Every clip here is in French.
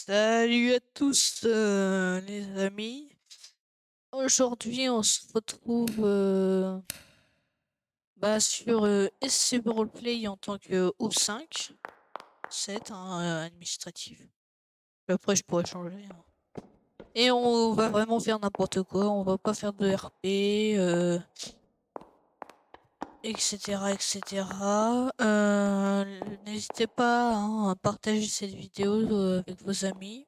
Salut à tous les amis. Aujourd'hui on se retrouve sur SCP Roleplay en tant que O5. C'est un administratif. Après je pourrais changer, hein. Et on va vraiment faire n'importe quoi, on va pas faire de RP, etc. etc. N'hésitez pas, hein, à partager cette vidéo avec vos amis,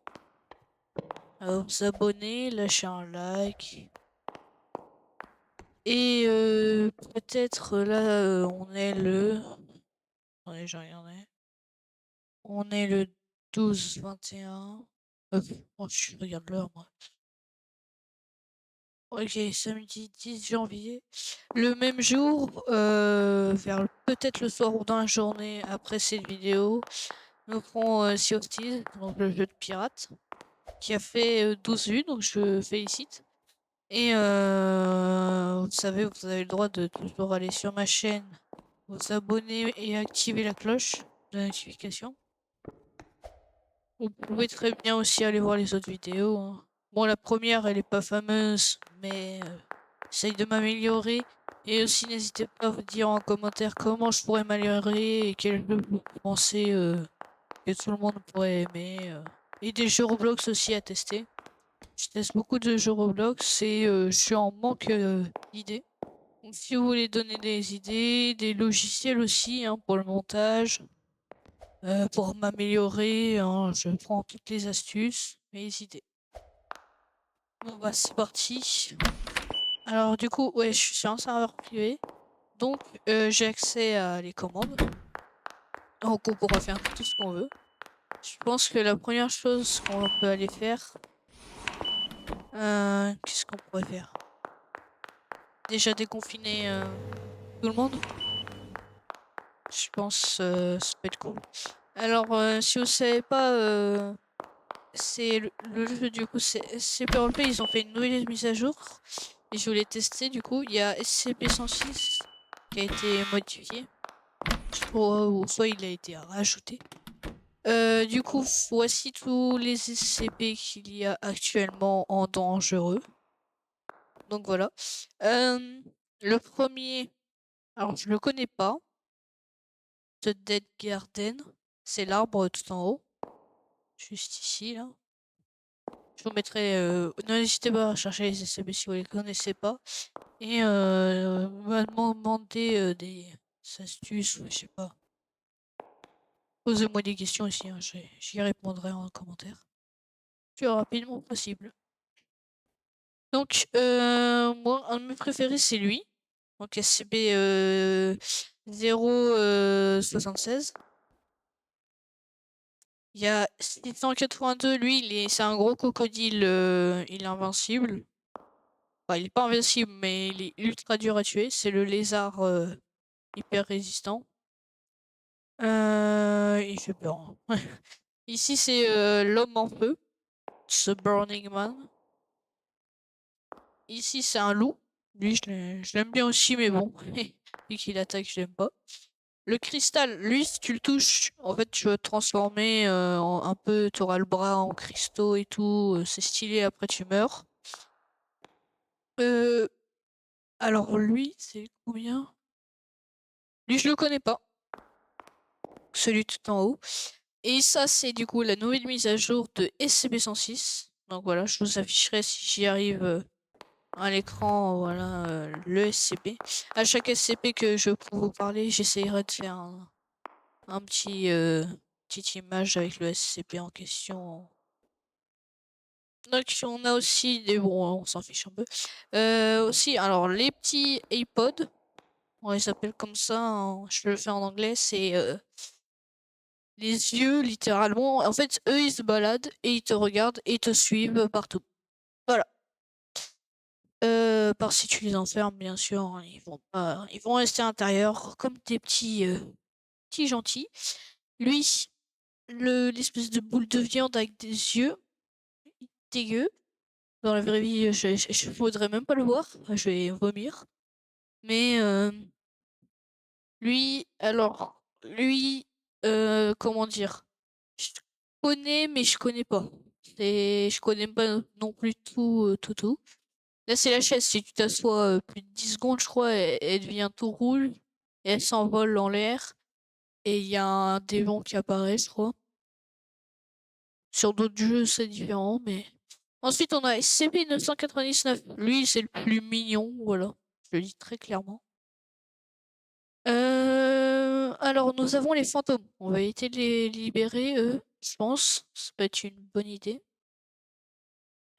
à vous abonner, lâcher un like. Et peut-être là, on est le. Attendez, j'ai regardé. On est le 12-21. Oh, je regarde l'heure, moi. Ok, samedi 10 janvier. Le même jour, vers peut-être le soir ou dans la journée après cette vidéo, nous ferons Sea of Thieves, donc le jeu de pirate, qui a fait 12 vues, donc je félicite. Et vous savez, vous avez le droit de toujours aller sur ma chaîne, vous abonner et activer la cloche de notification. Vous pouvez très bien aussi aller voir les autres vidéos, hein. Bon, la première, elle est pas fameuse, mais j'essaye de m'améliorer. Et aussi, n'hésitez pas à vous dire en commentaire comment je pourrais m'améliorer et quel jeu vous pensez que tout le monde pourrait aimer. Et des jeux Roblox aussi à tester. Je teste beaucoup de jeux Roblox et je suis en manque d'idées. Donc, si vous voulez donner des idées, des logiciels aussi, hein, pour le montage, pour m'améliorer, hein, je prends toutes les astuces, mes idées. Bon bah c'est parti. Alors du coup, ouais, je suis sur un serveur privé, donc j'ai accès à les commandes. Donc on pourra faire tout ce qu'on veut. Je pense que la première chose qu'on peut aller faire, qu'est-ce qu'on pourrait faire? Déjà déconfiner tout le monde. Je pense ça peut être cool. Alors si vous savez pas, c'est le jeu du coup, c'est SCP Roleplay, ils ont fait une nouvelle mise à jour et je voulais tester. Du coup, il y a SCP-106 qui a été modifié, ou soit il a été rajouté. Du coup, voici tous les SCP qu'il y a actuellement en dangereux. Donc voilà. Le premier, alors je le connais pas. The Dead Garden, c'est l'arbre tout en haut, juste ici là. Je vous mettrai. N'hésitez pas à chercher les SCP si vous les connaissez pas. Et me demander des astuces, ou je sais pas. Posez-moi des questions aussi, hein, j'y répondrai en commentaire. Le plus rapidement possible. Donc, moi, un de mes préférés, c'est lui. Donc, SCP 076. Il y a 682, lui, c'est un gros crocodile, il est invincible. Enfin, il est pas invincible, mais il est ultra dur à tuer. C'est le lézard hyper résistant. Il fait peur, hein. Ici, c'est l'homme en feu, The Burning Man. Ici, c'est un loup. Lui, je l'aime bien aussi, mais bon, vu qu'il attaque, je l'aime pas. Le cristal, lui, si tu le touches, en fait, tu vas te transformer un peu, tu auras le bras en cristaux et tout, c'est stylé, après tu meurs. Euh, alors lui, c'est combien? Lui, je le connais pas. Celui tout en haut. Et ça, c'est du coup la nouvelle mise à jour de SCP-106. Donc voilà, je vous afficherai si j'y arrive à l'écran, voilà, le SCP. À chaque SCP que je peux vous parler, j'essayerai de faire un petit petite image avec le SCP en question. Donc on a aussi des bon, on s'en fiche un peu. Aussi, alors les petits iPods, on les appelle comme ça, je le fais en anglais, c'est les yeux littéralement. En fait, eux ils se baladent et ils te regardent et ils te suivent partout. Voilà. Par si tu les enfermes, bien sûr, hein, ils vont rester à l'intérieur comme des petits gentils. Lui, l'espèce de boule de viande avec des yeux dégueux. Dans la vraie vie, je voudrais même pas le voir. Enfin, je vais vomir. Mais lui, alors, lui, comment dire? connais, mais je connais pas. Je connais pas non plus tout. Là, c'est la chaise. Si tu t'assois plus de 10 secondes, je crois, elle devient tout rouge. Et elle s'envole en l'air. Et il y a un démon qui apparaît, je crois. Sur d'autres jeux, c'est différent, mais... Ensuite, on a SCP-999. Lui, c'est le plus mignon, voilà. Je le dis très clairement. Alors, nous avons les fantômes. On va éviter de les libérer, eux, je pense. Ça peut être une bonne idée.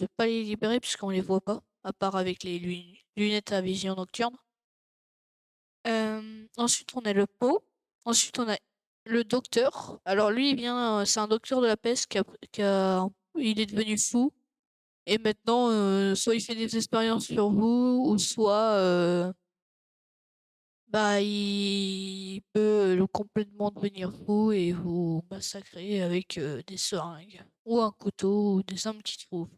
De pas les libérer puisqu'on les voit pas, à part avec les lunettes à vision nocturne. Ensuite, on a le pot. Ensuite, on a le docteur. Alors, lui, il vient, c'est un docteur de la peste il est devenu fou. Et maintenant, soit il fait des expériences sur vous, ou soit bah, il peut complètement devenir fou et vous massacrer avec des seringues, ou un couteau, ou des armes qu'il trouve.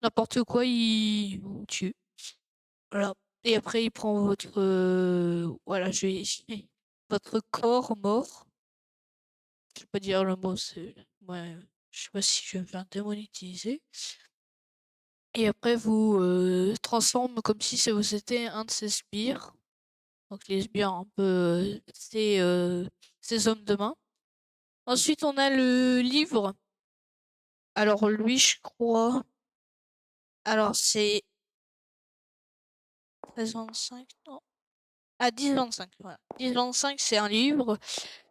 N'importe quoi, il vous tue. Voilà. Et après, il prend votre, voilà, votre corps mort. Je vais pas dire le mot, c'est, ouais, je sais pas si je vais me faire démonétiser. Et après, vous transforme comme si ça vous était un de ses sbires. Donc les sbires, un peu, ces hommes de main. Ensuite, on a le livre. Alors lui, je crois. Alors c'est 1325, non. Ah, 1025, voilà. 1025, c'est un livre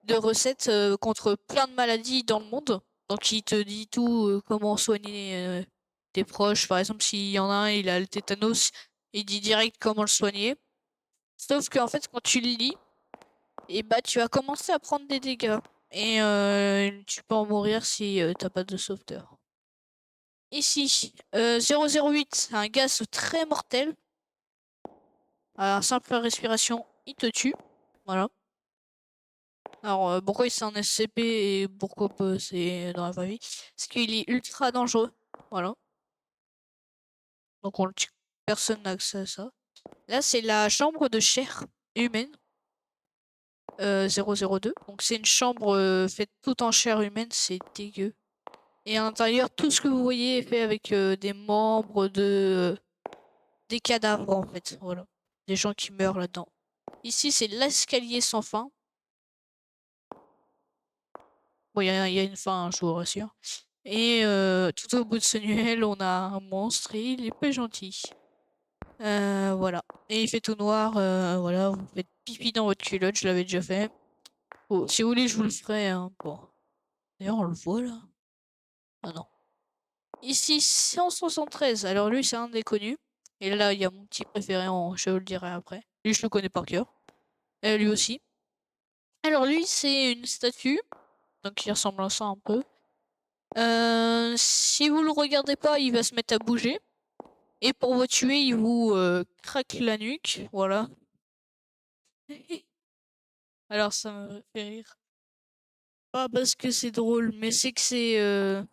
de recettes contre plein de maladies dans le monde. Donc il te dit tout, comment soigner tes proches. Par exemple, s'il y en a un, il a le tétanos, il dit direct comment le soigner. Sauf qu'en fait, quand tu le lis, et bah tu vas commencer à prendre des dégâts. Et tu peux en mourir si t'as pas de sauveteur. Ici, 008, c'est un gaz très mortel. À la simple respiration, il te tue. Voilà. Alors, pourquoi c'est un SCP et pourquoi pas c'est dans la vraie vie? Parce qu'il est ultra dangereux. Voilà. Donc on le tue. Personne n'a accès à ça. Là, c'est la chambre de chair humaine. 002. Donc c'est une chambre faite tout en chair humaine, c'est dégueu. Et à l'intérieur, tout ce que vous voyez est fait avec des membres des cadavres en fait. Voilà. Des gens qui meurent là-dedans. Ici, c'est l'escalier sans fin. Bon, il y a une fin, je vous rassure. Et tout au bout de ce tunnel, on a un monstre et il est pas gentil. Voilà. Et il fait tout noir. Voilà, vous faites pipi dans votre culotte, je l'avais déjà fait. Oh, si vous voulez, je vous le ferai. Hein. Bon. D'ailleurs, on le voit là. Ah non. Ici, 173. Alors lui, c'est un des connus. Et là, il y a mon petit préféré, je vous le dirai après. Lui, je le connais par cœur. Lui aussi. Alors lui, c'est une statue. Donc il ressemble à ça un peu. Si vous le regardez pas, il va se mettre à bouger. Et pour vous tuer, il vous craque la nuque. Voilà. Alors ça me fait rire. Pas parce que c'est drôle, mais c'est que c'est...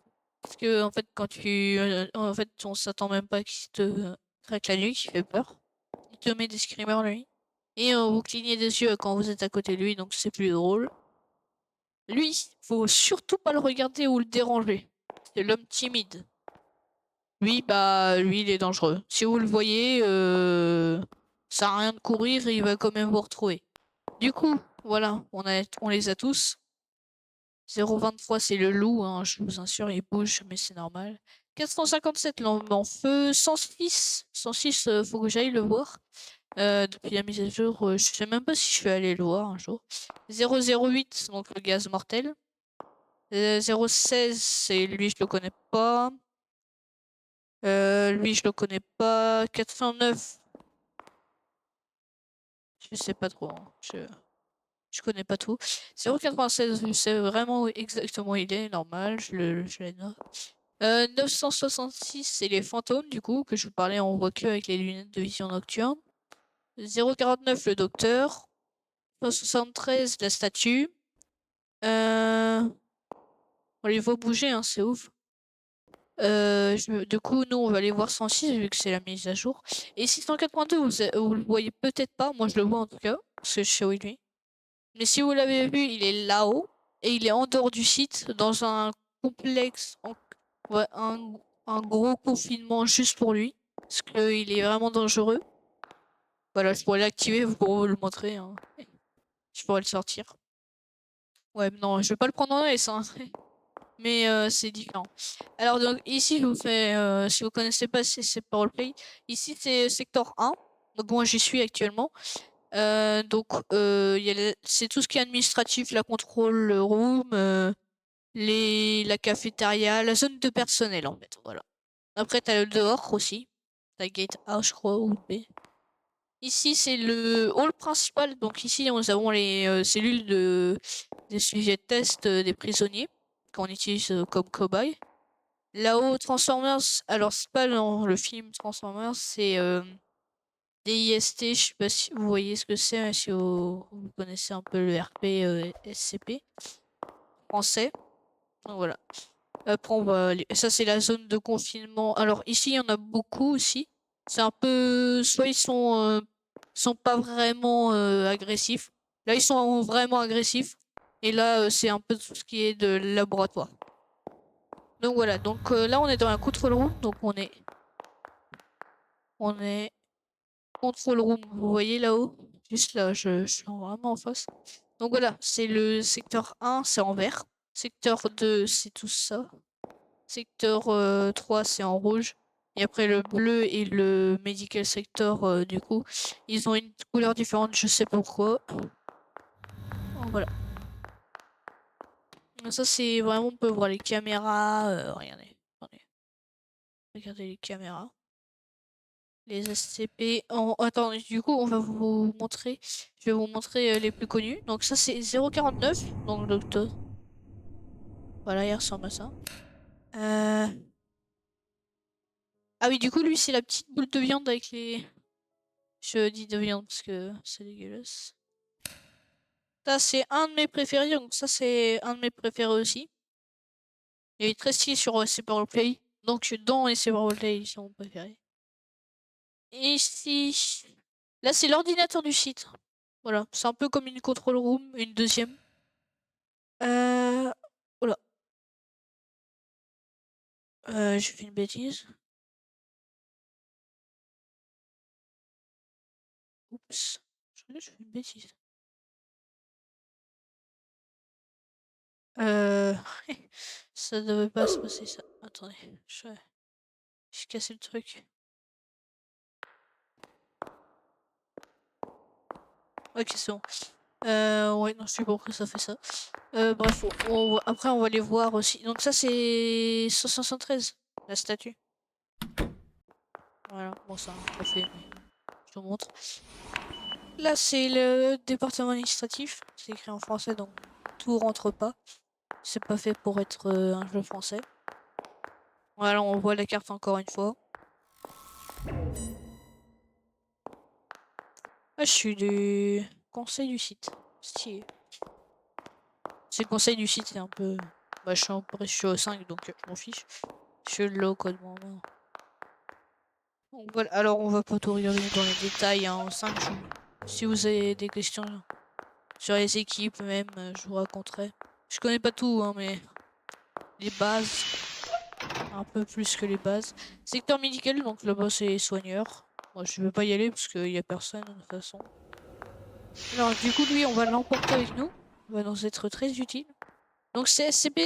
parce que en fait, quand tu... en fait, on s'attend même pas qu'il te craque la nuque, il fait peur. Il te met des screamers, lui. Et vous clignez des yeux quand vous êtes à côté de lui, donc c'est plus drôle. Lui, faut surtout pas le regarder ou le déranger. C'est l'homme timide. Lui, bah, lui, il est dangereux. Si vous le voyez, ça sert à rien de courir, il va quand même vous retrouver. Du coup, voilà, on les a tous. 023, c'est le loup, hein, je vous assure, il bouge, mais c'est normal. 457, l'homme en feu. 106, 106, faut que j'aille le voir. Depuis la mise à jour, je sais même pas si je vais aller le voir un jour. 008, donc le gaz mortel. 016, c'est lui, je le connais pas. Lui, je le connais pas. 409, je sais pas trop. Hein. Je connais pas tout. 096, je sais vraiment où exactement il est, normal, je l'ai note. 966, c'est les fantômes, du coup, que je vous parlais, on voit que avec les lunettes de vision nocturne. 049, le docteur. 173, la statue. On les voit bouger, hein, c'est ouf. Du coup, nous, on va aller voir 106 vu que c'est la mise à jour. Et 682, vous le voyez peut-être pas. Moi, je le vois en tout cas, parce que je sais où il est. Mais si vous l'avez vu, il est là-haut. Et il est en dehors du site, dans un complexe, ouais, un gros confinement juste pour lui. Parce qu'il est vraiment dangereux. Voilà, je pourrais l'activer pour vous le montrer, hein. Je pourrais le sortir. Ouais, non, je vais pas le prendre en S, hein. Mais c'est différent. Alors donc ici je vous fais, si vous connaissez pas c'est pas roleplay. Ici c'est secteur 1. Donc moi j'y suis actuellement. Donc c'est tout ce qui est administratif, la control room, la cafétéria, la zone de personnel en fait. Voilà. Après t'as le dehors aussi. T'as gate A je crois ou B. Ici c'est le hall principal. Donc ici nous avons les cellules des sujets de test des prisonniers qu'on utilise comme cobaye. Là-haut, Transformers, alors c'est pas dans le film Transformers, c'est DIST, je sais pas si vous voyez ce que c'est, hein, si vous connaissez un peu le RP SCP français. Donc voilà. Après, ça c'est la zone de confinement. Alors ici, il y en a beaucoup aussi. C'est un peu... Soit sont pas vraiment agressifs. Là, ils sont vraiment agressifs. Et là, c'est un peu tout ce qui est de laboratoire. Donc voilà, donc là on est dans un control room, donc on est control room, vous voyez là-haut? Juste là, je suis vraiment en face. Donc voilà, c'est le secteur 1, c'est en vert. Secteur 2, c'est tout ça. Secteur 3, c'est en rouge. Et après le bleu et le medical sector, du coup, ils ont une couleur différente, je sais pourquoi. Donc, voilà. Donc, ça c'est vraiment, on peut voir les caméras. Regardez, regardez les caméras. Les SCP. Attends, du coup, on va vous montrer. Je vais vous montrer les plus connus. Donc, ça, c'est 049. Donc, le docteur. Voilà, il ressemble à ça. Ah oui, du coup, lui, c'est la petite boule de viande avec les. Je dis de viande parce que c'est dégueulasse. Ça, c'est un de mes préférés. Donc, ça, c'est un de mes préférés aussi. Il est très stylé sur Super Roleplay. Donc, dans Super Roleplay, c'est mon préféré. Et ici. Là, c'est l'ordinateur du site. Voilà, c'est un peu comme une control room, une deuxième. Oula, j'ai fait une bêtise. Oups, j'ai fait une bêtise. Euh, ça devait pas se passer ça. Attendez, j'ai cassé le truc. Ok, c'est bon. Ouais, non, je sais pas pourquoi ça fait ça. Bref, après on va les voir aussi. Donc ça c'est 173, la statue. Voilà, bon ça on l'a fait, mais je te montre. Là c'est le département administratif. C'est écrit en français donc tout rentre pas. C'est pas fait pour être un jeu français. Voilà, on voit la carte encore une fois. Ah, je suis du conseil du site. Stylé. C'est le conseil du site, c'est un peu. Bah, je suis au 5 donc je m'en fiche. Je suis low code moi. Donc voilà, alors on va pas tout regarder dans les détails, hein, au 5. Si vous avez des questions sur les équipes, même, je vous raconterai. Je connais pas tout, hein, mais les bases, un peu plus que les bases. Secteur médical, donc là-bas c'est soigneur. Moi je veux pas y aller parce qu'il y a personne de toute façon. Alors du coup lui on va l'emporter avec nous. Il va nous être très utile. Donc c'est SCP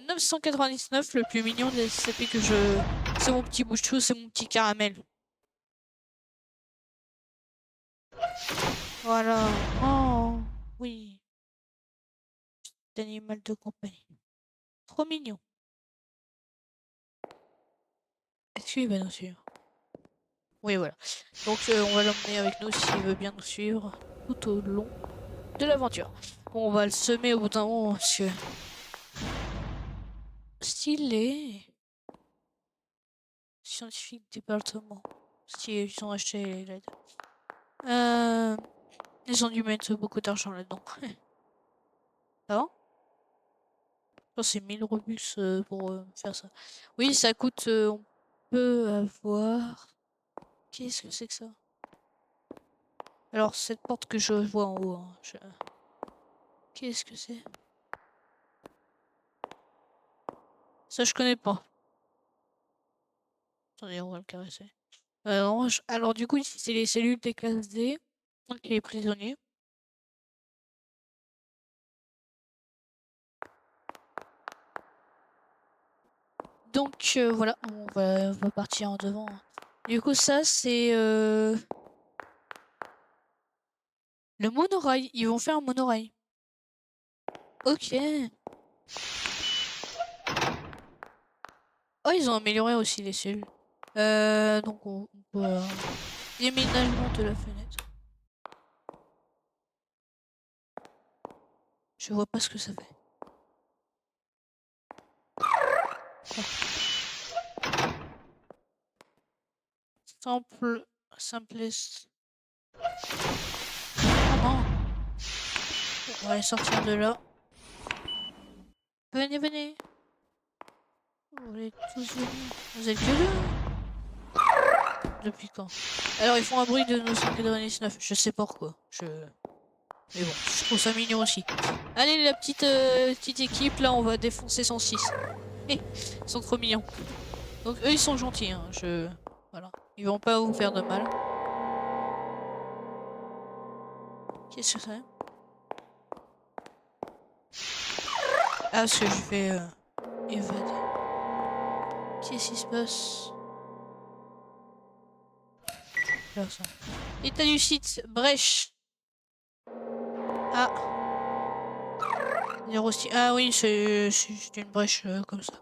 999, le plus mignon des SCP que je... C'est mon petit bouche-chou, c'est mon petit caramel. Voilà. Oh, oui. Petit animal de compagnie. Trop mignon. Est-ce qu'il va nous suivre? Oui, voilà. Donc on va l'emmener avec nous s'il veut bien nous suivre tout au long de l'aventure. Bon, on va le semer au bout d'un moment parce que... Stylé. Scientifique département. Stylé, ils ont acheté les LED. Ils ont dû mettre beaucoup d'argent là-dedans. Ça va? Oh, c'est 1000 Robux pour faire ça. Oui, ça coûte... on peut avoir... Qu'est-ce que c'est que ça? Alors, cette porte que je vois en haut, hein, qu'est-ce que c'est? Ça, je connais pas. Attendez, on va le caresser. Non, alors, du coup, ici, c'est les cellules des classes D. Donc, les prisonniers. Donc, voilà, on va partir en devant. Du coup, ça, c'est le monorail. Ils vont faire un monorail. Ok. Oh, ils ont amélioré aussi les cellules. Donc, on peut... déménagement de la fenêtre. Je vois pas ce que ça fait. Simplesse. Oh non. On va aller sortir de là. Venez, venez. Vous voulez tous venir. Vous êtes que deux. Depuis quand? Alors, ils font un bruit de 999. Je sais pas pourquoi. Mais bon, je trouve ça mignon aussi. Allez, la petite équipe, là, on va défoncer 106. Ils sont trop mignons. Donc, eux, ils sont gentils. Hein. Voilà. Ils vont pas vous faire de mal. Qu'est-ce que c'est? Ah, parce que je vais évader. Qu'est-ce qui se passe? Là, ça. État du site, brèche. Ah. Ah oui, c'est une brèche comme ça.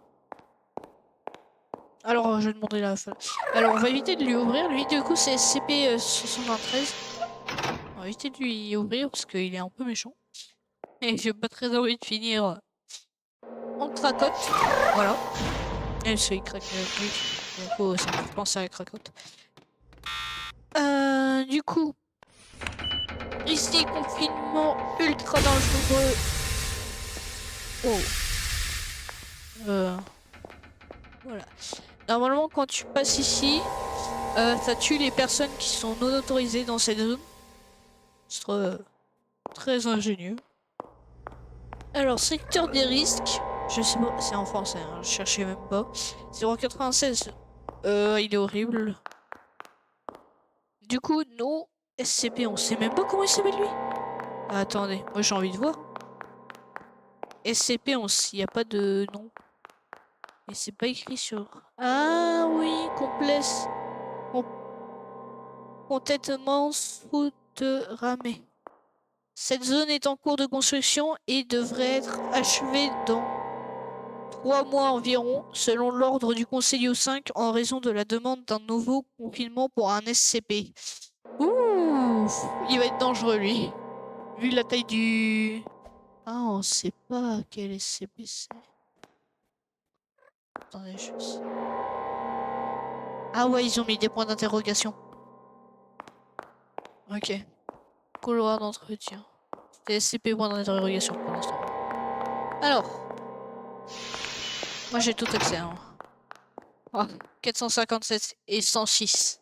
Alors, je vais demander la fin. Alors, on va éviter de lui ouvrir. Lui, du coup, c'est SCP-623. On va éviter de lui ouvrir parce qu'il est un peu méchant. Et j'ai pas très envie de finir en cracotte. Voilà. Et il craque oui. Du coup, ça me fait penser à la cracotte. Du coup, ici, confinement ultra dangereux. Oh. Voilà. Normalement, quand tu passes ici, ça tue les personnes qui sont non autorisées dans cette zone. C'est très ingénieux. Alors, secteur des risques. Je sais pas, c'est en français, hein, je cherchais même pas. 096. Il est horrible. Du coup, nous, SCP, on sait même pas comment il s'appelle lui. Ah, attendez, moi j'ai envie de voir. SCP, il n'y a pas de nom. Et c'est pas écrit sur... Ah oui, complexe. Complètement sous-ramé. Cette zone est en cours de construction et devrait être achevée dans 3 mois environ, selon l'ordre du Conseil 5 en raison de la demande d'un nouveau confinement pour un SCP. Ouh, il va être dangereux lui. Vu la taille du... Ah, on sait pas quel SCP c'est. Attendez, je... Ah ouais, ils ont mis des points d'interrogation. Ok. Couloir d'entretien. C'est SCP point d'interrogation pour l'instant. Alors. Moi j'ai tout accès. Hein. Oh, 457 et 106.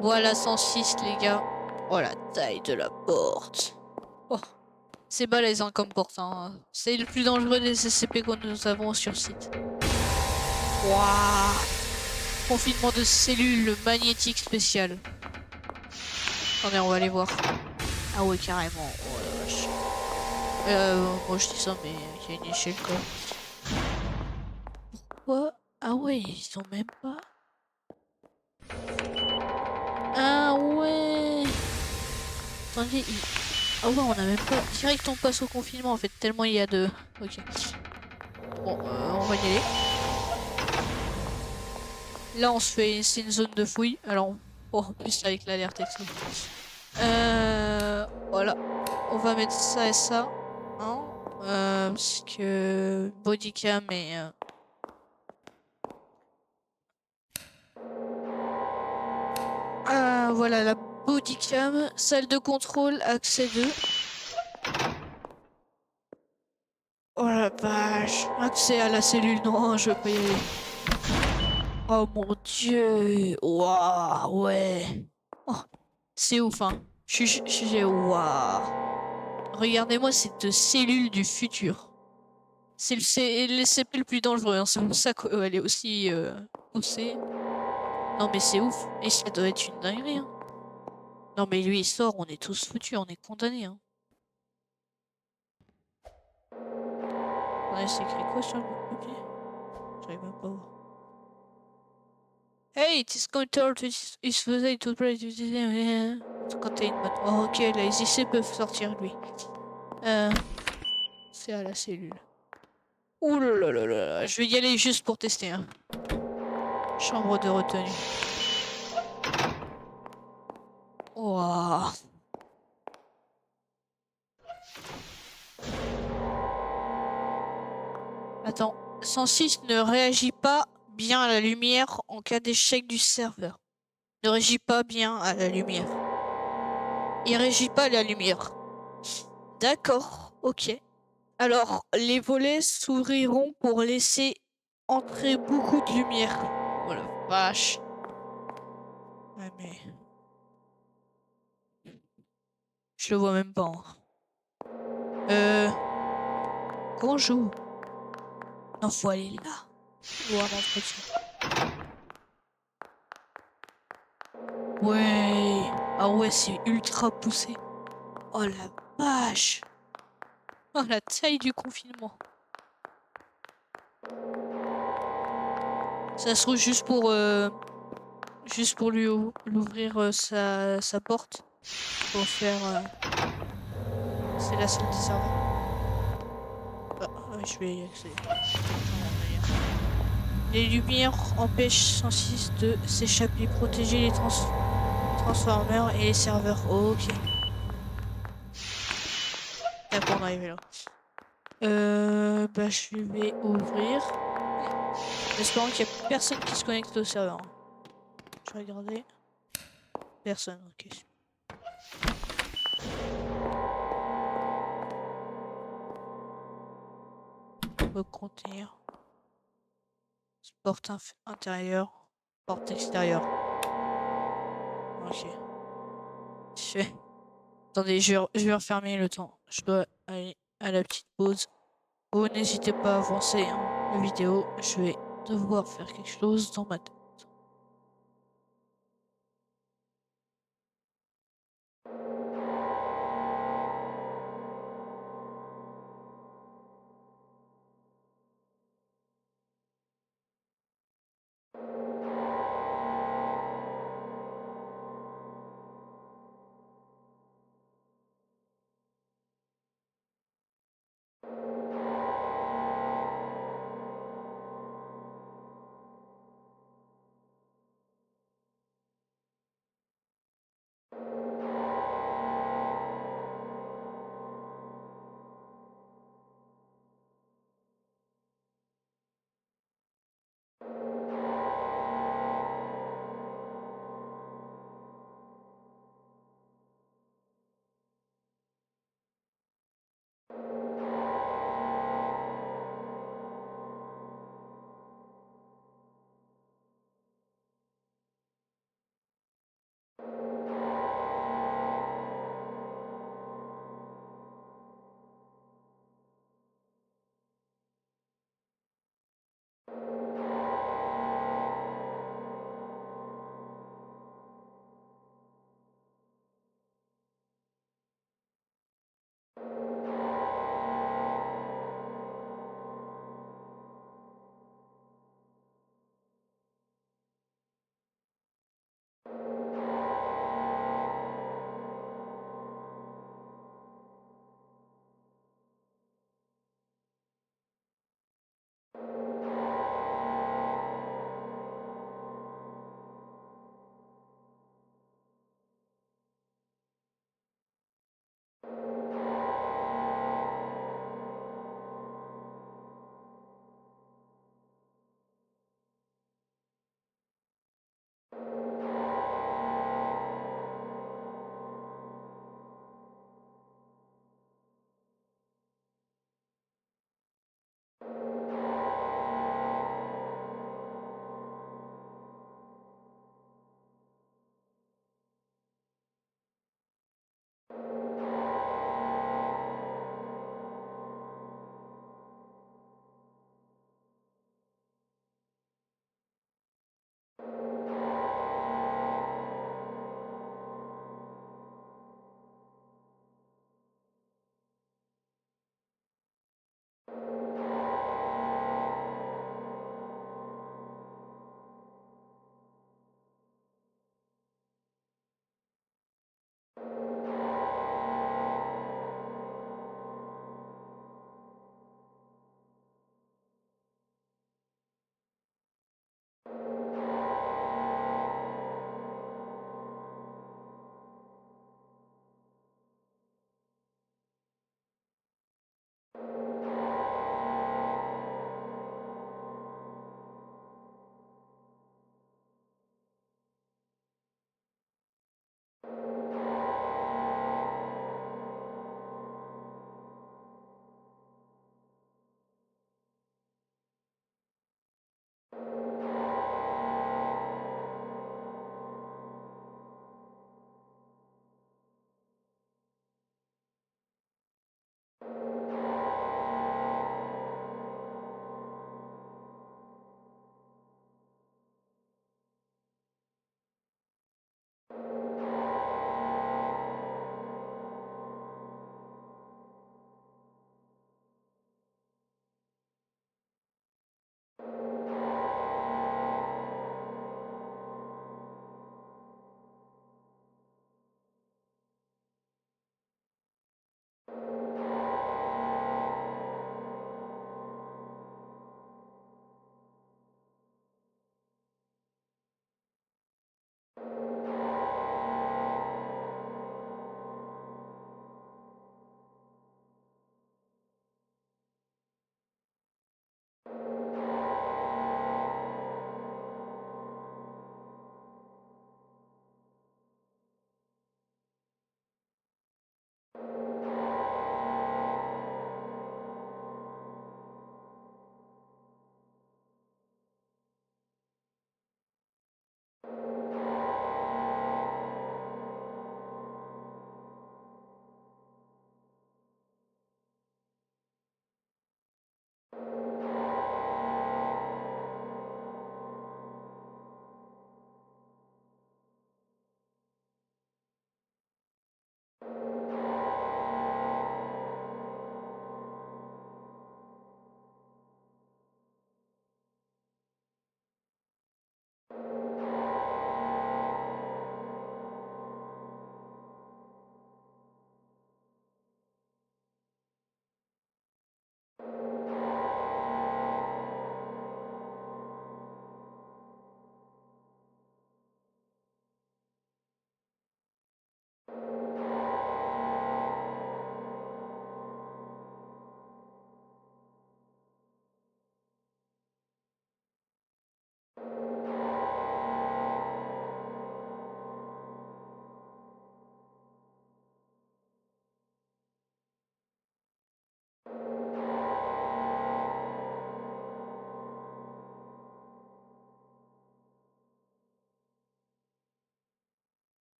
Voilà 106 les gars. Oh la taille de la porte. Oh. C'est balèze hein, comme porte. Hein. C'est le plus dangereux des SCP que nous avons sur site. Waouh. Confinement de cellules magnétiques spéciales. Attendez, on va aller voir. Ah ouais, carrément. Oh la vache. Moi je dis ça, mais il y a une échelle quoi. Pourquoi? Ah ouais, ils sont même pas. Ah ouais. Attendez, ah ouais, on a même pas. Direct, on passe au confinement en fait, tellement il y a de. Ok. Bon, on va y aller. Là, on se fait. C'est une zone de fouille. Alors, oh, en plus avec l'alerte et tout. Voilà. On va mettre ça et ça. Hein, parce que bodycam et. Voilà la bodycam, salle de contrôle, accès 2. Oh la vache, accès à la cellule, non, je veux pas y aller. Oh mon dieu, waouh, ouais. Oh, c'est ouf, hein. Waouh. Regardez-moi cette cellule du futur. C'est le CP le plus dangereux, hein. C'est pour ça qu'elle est aussi poussée. Non mais c'est ouf. Et ça doit être une dinguerie, hein. Non mais lui il sort, on est tous foutus, on est condamnés, hein. Ouais, c'est écrit quoi sur le papier? J'arrive même pas à voir. Hey, it is controlled to is used to play to containment. Oh, ok, les IC peuvent sortir lui. C'est à la cellule. Ouh là là là là, je vais y aller juste pour tester, hein. Chambre de retenue. Ouah. Attends, 106 ne réagit pas bien à la lumière en cas d'échec du serveur. Ne réagit pas bien à la lumière. Il réagit pas à la lumière. D'accord, ok. Alors, les volets s'ouvriront pour laisser entrer beaucoup de lumière. Oh la vache. Ouais, mais... Je le vois même pas, hein. Comment je joue? Non, faut aller là. Ou un entretien. Ouais. Ah ouais, c'est ultra poussé. Oh la vache. Oh la taille du confinement. Ça se trouve juste pour lui l'ouvrir sa porte. Pour faire... C'est la salle des serveurs. Ah, je vais y accéder. Les lumières empêchent 106 de s'échapper, protéger les transformers et les serveurs. Oh, ok. D'accord, on est arrivé là. Bah, je vais ouvrir. En espérant qu'il n'y a personne qui se connecte au serveur. Je vais regarder. Personne, ok. Recontenir. Porte intérieure. Porte extérieure. Ok. Je vais... Attendez, je vais refermer le temps. Je dois aller à la petite pause. Oh, n'hésitez pas à avancer, hein, la vidéo. Je vais devoir faire quelque chose dans ma tête.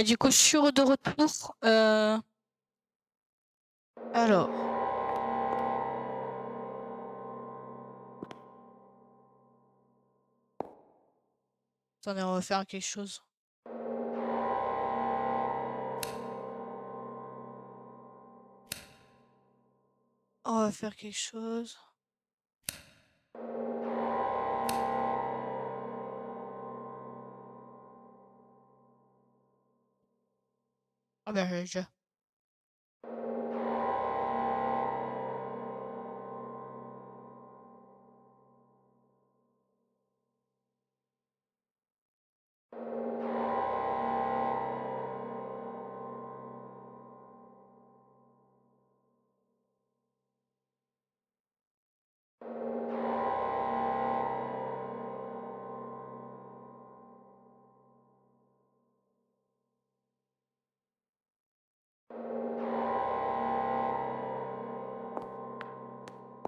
Du coup, je suis de retour. Alors. Attendez, on va faire quelque chose. On va faire quelque chose. Ah ben, je...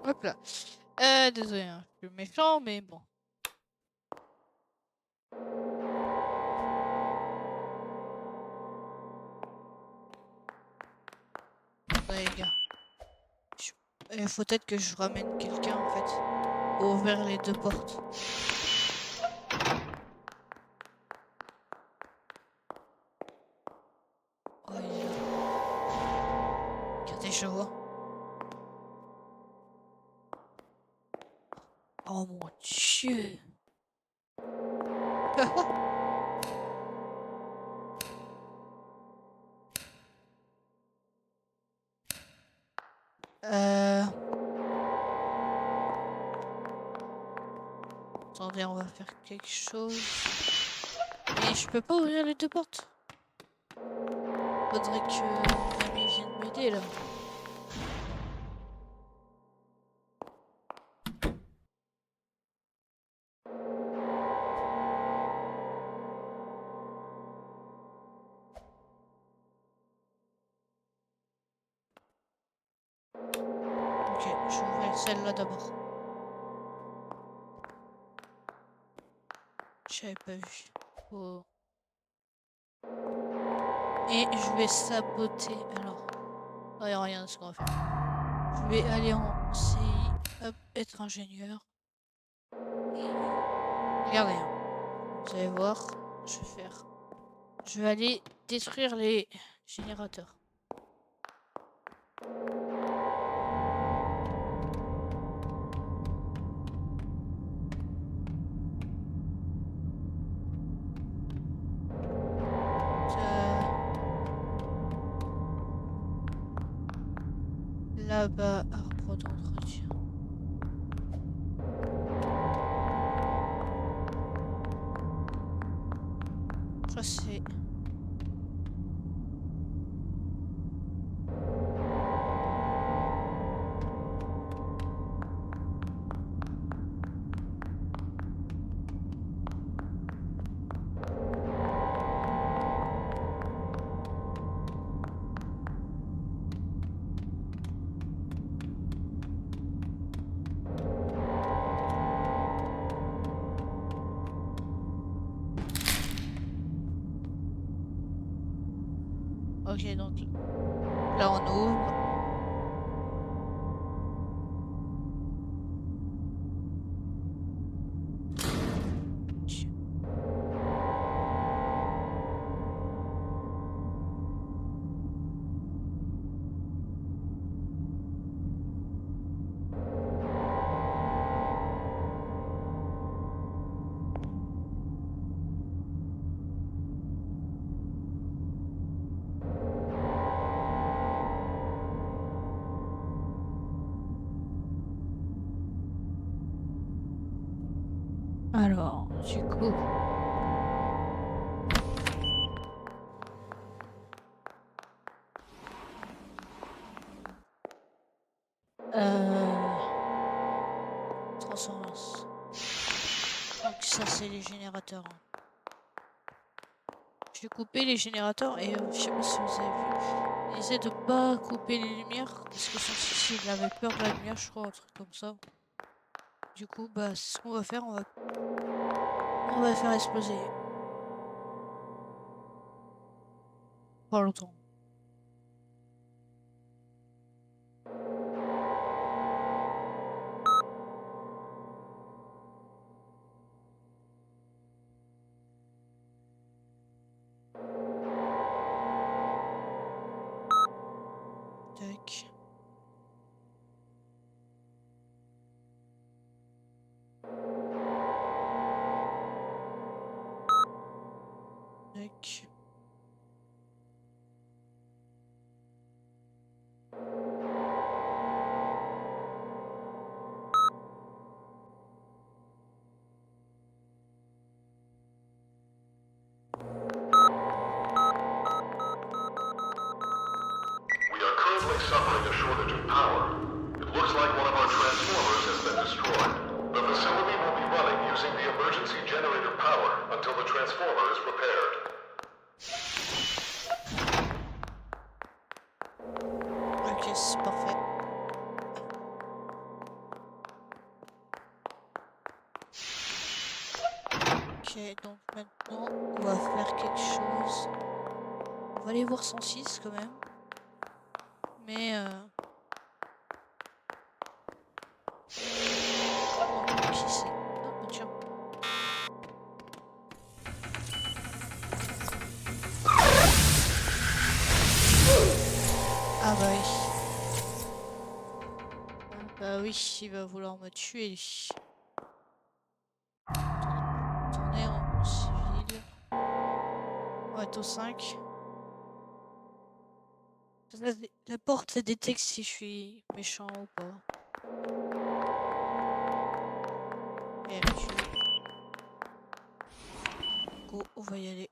Hop là. Désolé, hein, je suis méchant, mais bon. Ouais, les gars. Il faut peut-être que je ramène quelqu'un, en fait. Pour ouvrir les deux portes. Oh, il est là. Regardez, je vois. Oh mon Dieu. Attendez, on va faire quelque chose. Mais je peux pas ouvrir les deux portes. Faudrait que mon ami vienne m'aider là. Ok, je vais ouvrir celle-là d'abord. J'avais pas vu. Oh. Et je vais saboter. Alors, rien de ce qu'on va faire. Je vais aller en CI, hop, être ingénieur. Regardez, hein. Vous allez voir, je vais faire. Je vais aller détruire les générateurs. Là-bas, arbre d'entretien. Ça c'est... Ok, donc là on ouvre. Alors, du coup... Transformance. Donc ça c'est les générateurs. Je vais couper les générateurs et je sais pas si vous avez vu. Essaie de pas couper les lumières parce que son fils il avait peur de la lumière, je crois, un truc comme ça. Du coup, bah c'est ce qu'on va faire, on va faire exploser. Pas longtemps. Tac. Tac. Suffering a shortage of power. It looks like one of our transformers has been destroyed. The facility will be running using the emergency generator power until the transformer is repaired. Ok, c'est parfait. Ok, donc maintenant, on va faire quelque chose. On va aller voir 106 quand même. Mais oh, qui c'est? Ah, tiens. Ah bah oui. Ah bah oui, il va vouloir me tuer. Tourner en civil. On va être au 5. La porte, ça détecte si je suis méchant ou pas. Et elle tue. Go, on va y aller.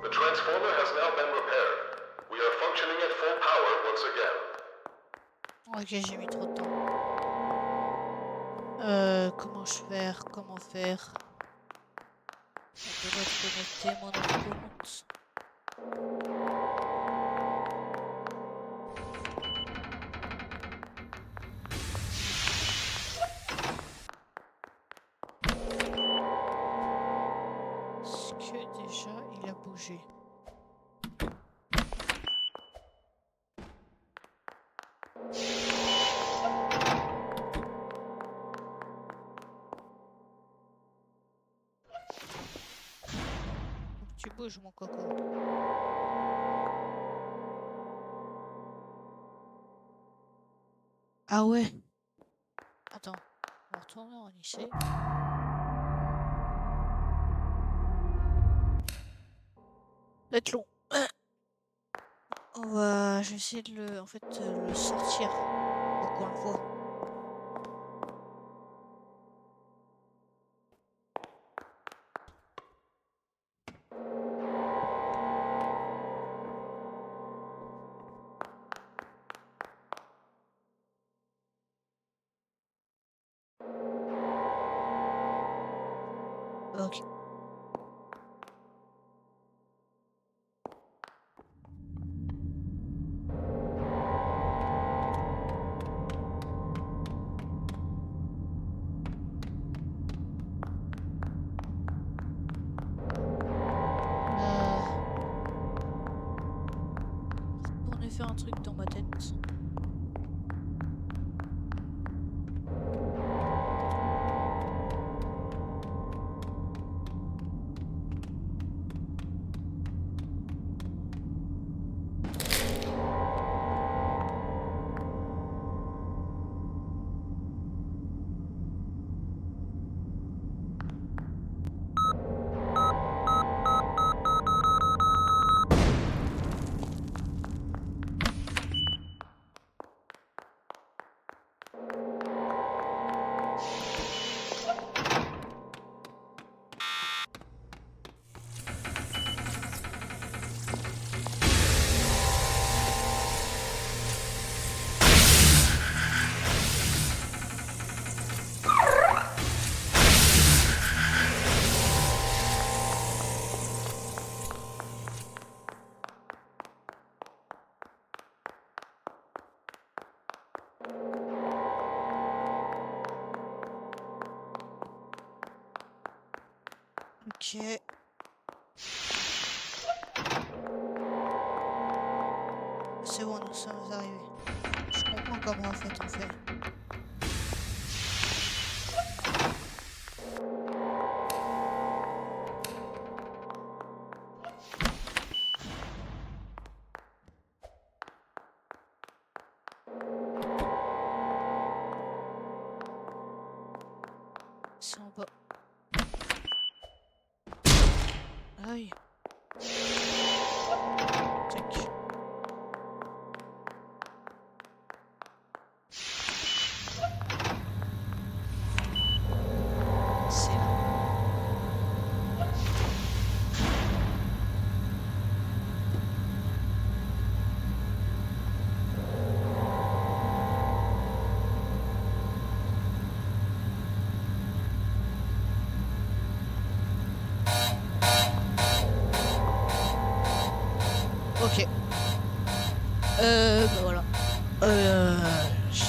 The transformer has now been repaired. We are functioning at full power once again. Ok, j'ai mis trop de temps. Comment faire? Comment faire? On doit connecter mon autre compte. Est-ce que déjà il a bougé? Faut que tu bouges mon coco. Ah ouais. Attends, on va retourner en lycée. Ça va être long. Je vais essayer de le, en fait, le sortir pour qu'on le voit. Ok. On est faire un truc dans ma tête. Ok. C'est bon, nous sommes arrivés. Je comprends comment en fait on fait. C'est en bas. Aïe. Tac. C'est là. Ok. Bah voilà. j-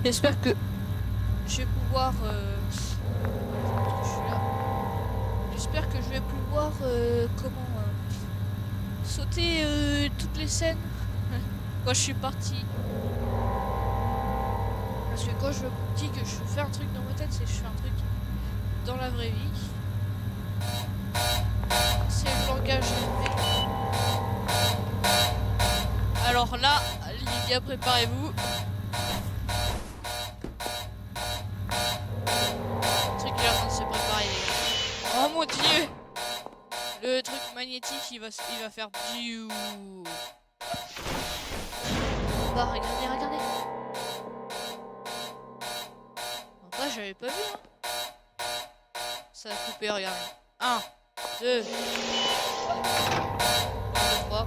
J'espère que je vais pouvoir... je suis là. J'espère que je vais pouvoir sauter toutes les scènes quand je suis parti. Parce que quand je dis que je fais un truc dans ma tête, c'est que je fais un truc dans la vraie vie. C'est le langage élevé. Alors là, les gars, préparez-vous. Le truc est en train de se préparer, les gars. Oh mon dieu! Le truc magnétique, il va faire biou. Bah, regardez, regardez. En vrai, j'avais pas vu, hein. Ça a coupé, regardez. 1, 2, 3.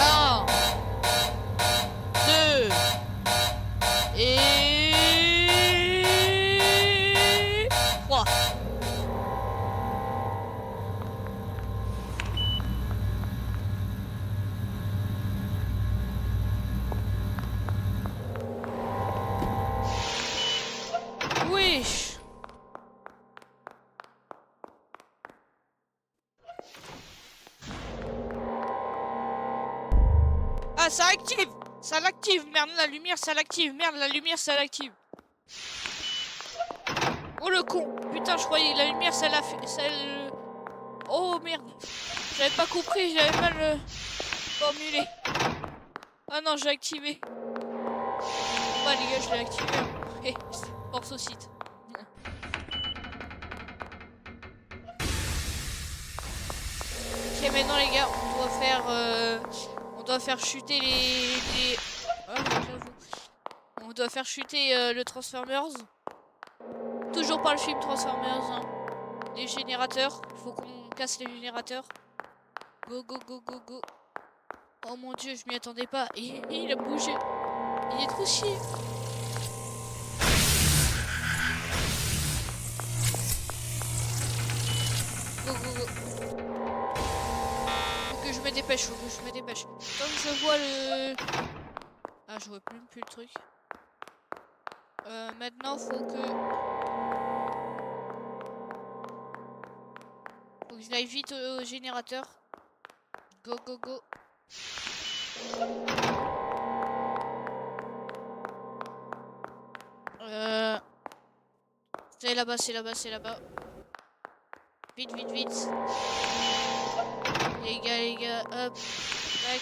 Un, 2 et 3. Wesh. Ah, ça active. Ça l'active. Merde, la lumière, ça l'active. Merde, la lumière, ça l'active. Oh le con. Putain, je croyais que la lumière, ça l'a fait. Oh merde. J'avais pas compris, j'avais mal formulé. Ah non, j'ai activé. Bah les gars, je l'ai activé. Hé, force au site. Ok, maintenant les gars, on doit faire chuter les... Ah, on doit faire chuter le Transformers. Toujours pas le film Transformers, hein. Les générateurs, faut qu'on casse les générateurs. Go, go, go, go, go. Oh mon dieu, je m'y attendais pas. Il a bougé. Il est trop chier. Go, go, go. Faut que je me dépêche, faut que je me dépêche. Tant que je vois le... Ah, je vois même plus le truc. Maintenant, faut que j'aille vite au générateur. Go, go, go. C'est là-bas, c'est là-bas, c'est là-bas. Vite, vite, vite. Les gars, hop. Tac.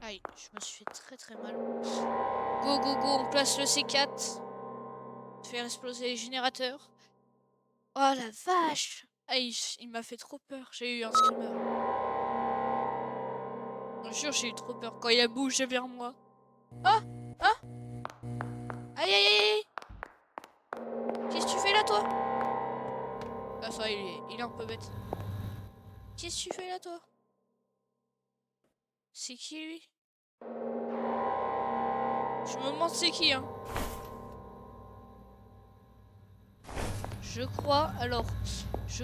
Aïe, je me suis fait très très mal. Go, go, go, on place le C4. Faire exploser les générateurs. Oh la vache! Aïe, il m'a fait trop peur. J'ai eu un screamer. Bien sûr, j'ai eu trop peur quand il a bougé vers moi. Ah! Ah! Aïe, aïe, aïe, aïe! Qu'est-ce que tu fais là, toi? Ah, ça, il est un peu bête. Qu'est-ce que tu fais là, toi? C'est qui, lui? Je me demande c'est qui, hein. Je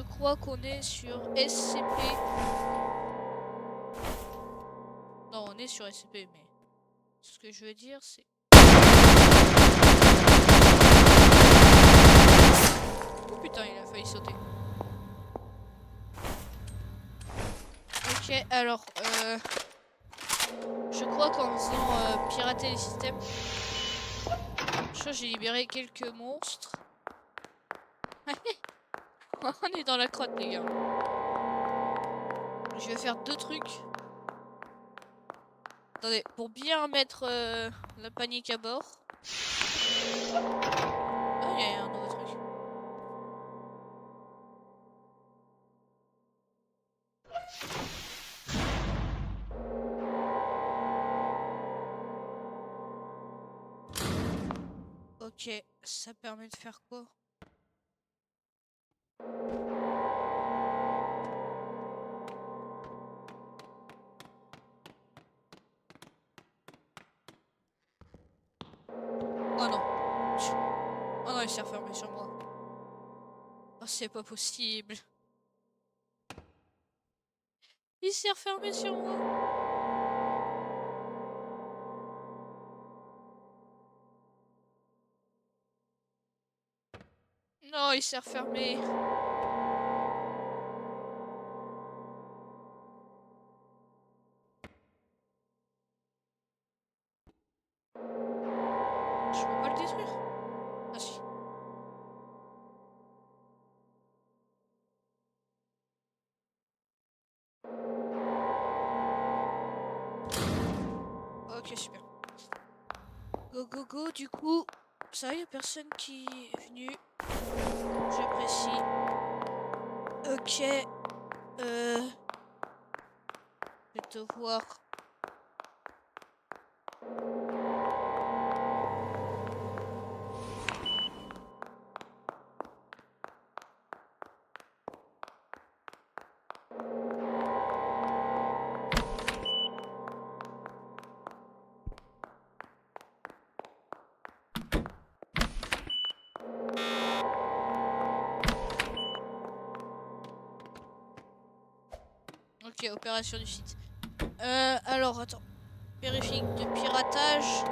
crois qu'on est sur SCP. Non, on est sur SCP, mais ce que je veux dire, c'est... Oh putain, il a failli sauter. Ok, alors, je crois qu'en faisant pirater les systèmes, je crois que j'ai libéré quelques monstres. On est dans la crotte, les gars. Je vais faire deux trucs. Attendez, pour bien mettre la panique à bord. Ah, il y a un nouveau truc. Ok, ça permet de faire quoi? Oh non. Oh non, il s'est refermé sur moi. Oh, c'est pas possible. Il s'est refermé sur moi. Non, il s'est refermé. Je peux pas le détruire. Ah si. Ok, super. Go, go, go. Du coup, ça, y a personne qui est venu. J'apprécie. Ok. Je vais te voir. Ok, opération du site. Alors, attends. Vérifie de piratage.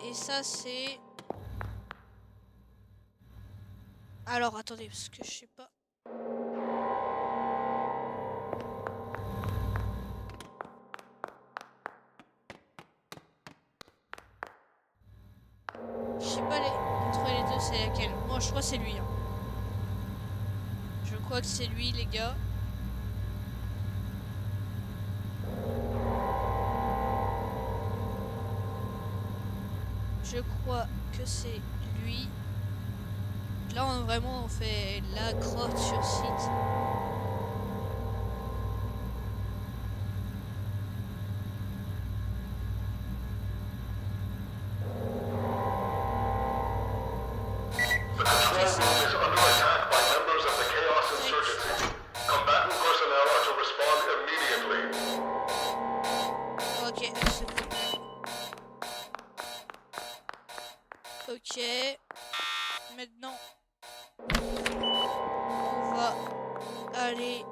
Et ça, c'est... Alors, attendez, parce que je sais pas. Je sais pas entre les deux, c'est laquelle. Moi, je crois que c'est lui. Hein. Je crois que c'est lui, les gars. Je crois que c'est lui. Là, vraiment, on fait la grotte sur site. The control room is under attack by members of the Chaos Insurgency. Combatant personnel are to respond immediately. Ok, c'est bon. Ok. Maintenant, on va aller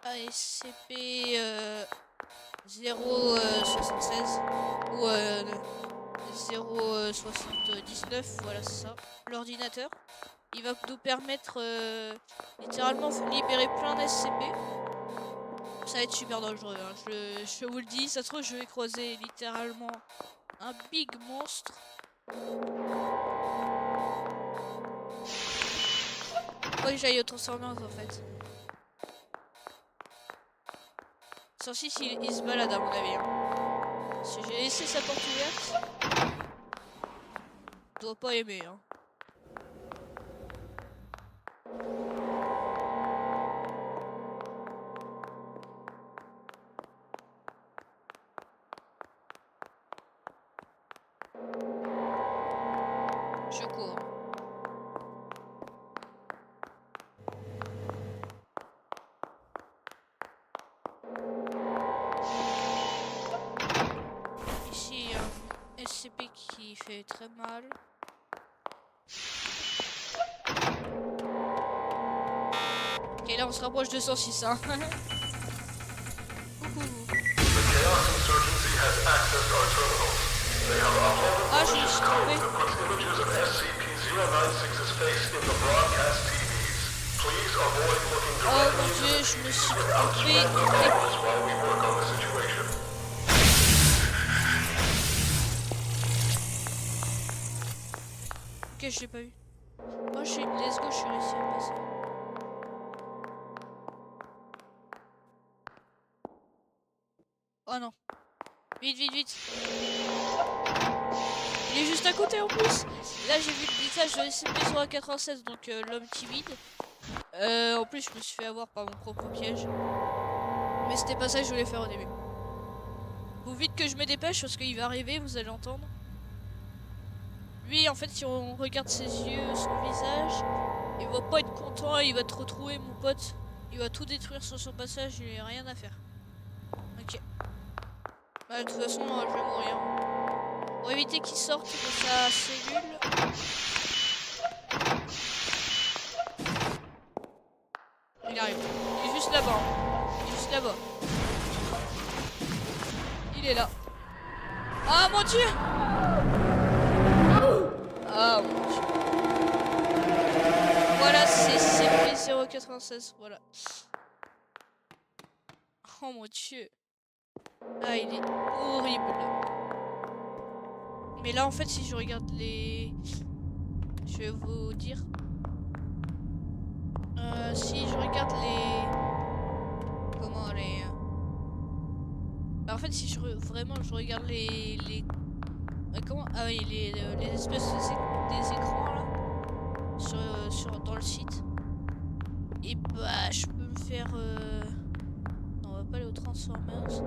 ASCP 076 ou 079, voilà c'est ça. L'ordinateur, il va nous permettre littéralement libérer plein d'SCP. Ça va être super dangereux, hein. Je vous le dis, ça se trouve je vais croiser littéralement un big monstre. Faut que j'aille au transformers en fait. Sans si il se balade à mon avis. Hein. Si j'ai laissé sa porte ouverte, il doit pas aimer. Hein. Je cours. Ici, un SCP qui fait très mal. Ok, là on se rapproche de 106. Hein. Coucou. The Chaos Insurgency has accessed our terminals. They have uploaded Ah, je me malicious suis code trompé. that puts images of SCP-096's face in the broadcast TVs. Please avoid looking Oh directly mon into dieu, the je me TVs suis without trompé. stronger goggles while we work on the situation. Ok, je l'ai pas vu. Moi, let's go, je suis réussi à passer. Oh non. Vite, vite, vite. Il est juste à côté en plus. Là, j'ai vu le visage de SCP-096, donc l'homme timide. En plus, je me suis fait avoir par mon propre piège. Mais c'était pas ça que je voulais faire au début. Faut vite que je me dépêche parce qu'il va arriver, vous allez entendre. Lui, en fait, si on regarde ses yeux, son visage, il va pas être content, il va te retrouver, mon pote. Il va tout détruire sur son passage, il n'y a rien à faire. Ok. Bah, de toute façon, je vais mourir. Pour éviter qu'il sorte de sa cellule. juste là-bas. Il est juste là-bas. Il est là. Ah mon dieu! Ah mon dieu. Voilà, c'est CP096. Voilà. Oh mon dieu. Ah, il est horrible. Mais là, en fait, si je regarde les... Je vais vous dire. Si je regarde les... Comment les... Bah, en fait, si vraiment je regarde les... Comment... Ah oui, les espèces des écrans, là. Dans le site. Et bah, je peux me faire... Non, on va pas aller aux Transformers.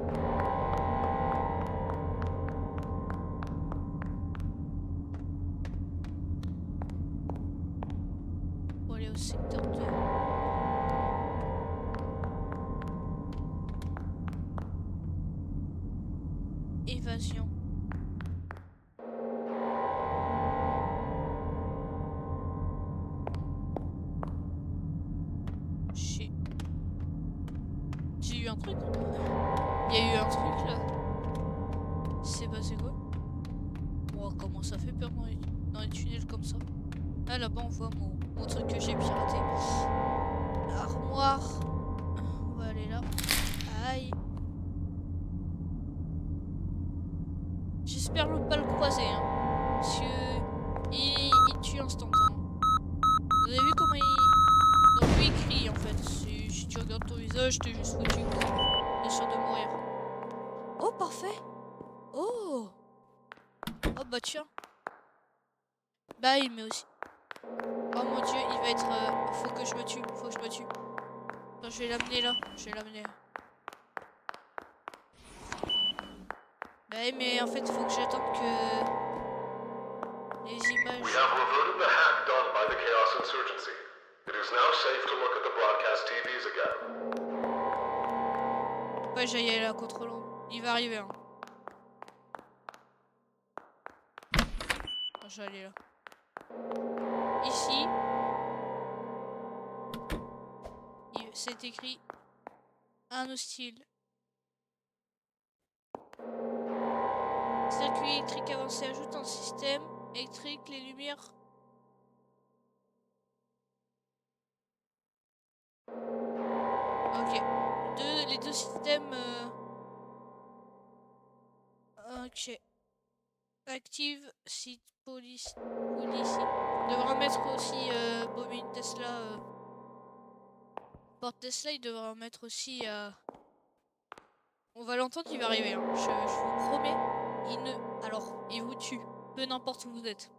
On va aller au secteur 2. Évasion. J'ai eu un truc. Il y a eu un truc là. C'est passé quoi? Oh, comment ça fait peur dans les tunnels comme ça. Ah, là-bas on voit mon truc que j'ai piraté. Armoire. On va aller là. Aïe. J'espère ne pas le croiser. Hein, parce que il tue instantanément. Vous avez vu comment il... Donc lui il crie en fait. Si tu regardes ton visage, t'es juste foutu. T'es sûr de mourir. Oh, parfait. Oh. Oh bah tiens. Bah il met aussi. Oh mon dieu, il va être... Faut que je me tue, faut que je me tue. Non, je vais l'amener là, je vais l'amener. Bah mais en fait, faut que j'attende que... les images... We have reverted the hack done by the Chaos Insurgency. It is now safe to look at the broadcast TVs again. Ouais, j'aille aller là, contre l'ombre. Il va arriver, hein. Oh, je vais aller là. Ici. C'est écrit un hostile. Circuit électrique avancé ajoute un système électrique, les lumières. Ok. Les deux systèmes. Ok. Active site police. Devra mettre aussi bobine Tesla. Porte Tesla, il devra en mettre aussi. On va l'entendre, il va arriver. Hein. Je vous promets. Alors, il vous tue. Peu n'importe où vous êtes.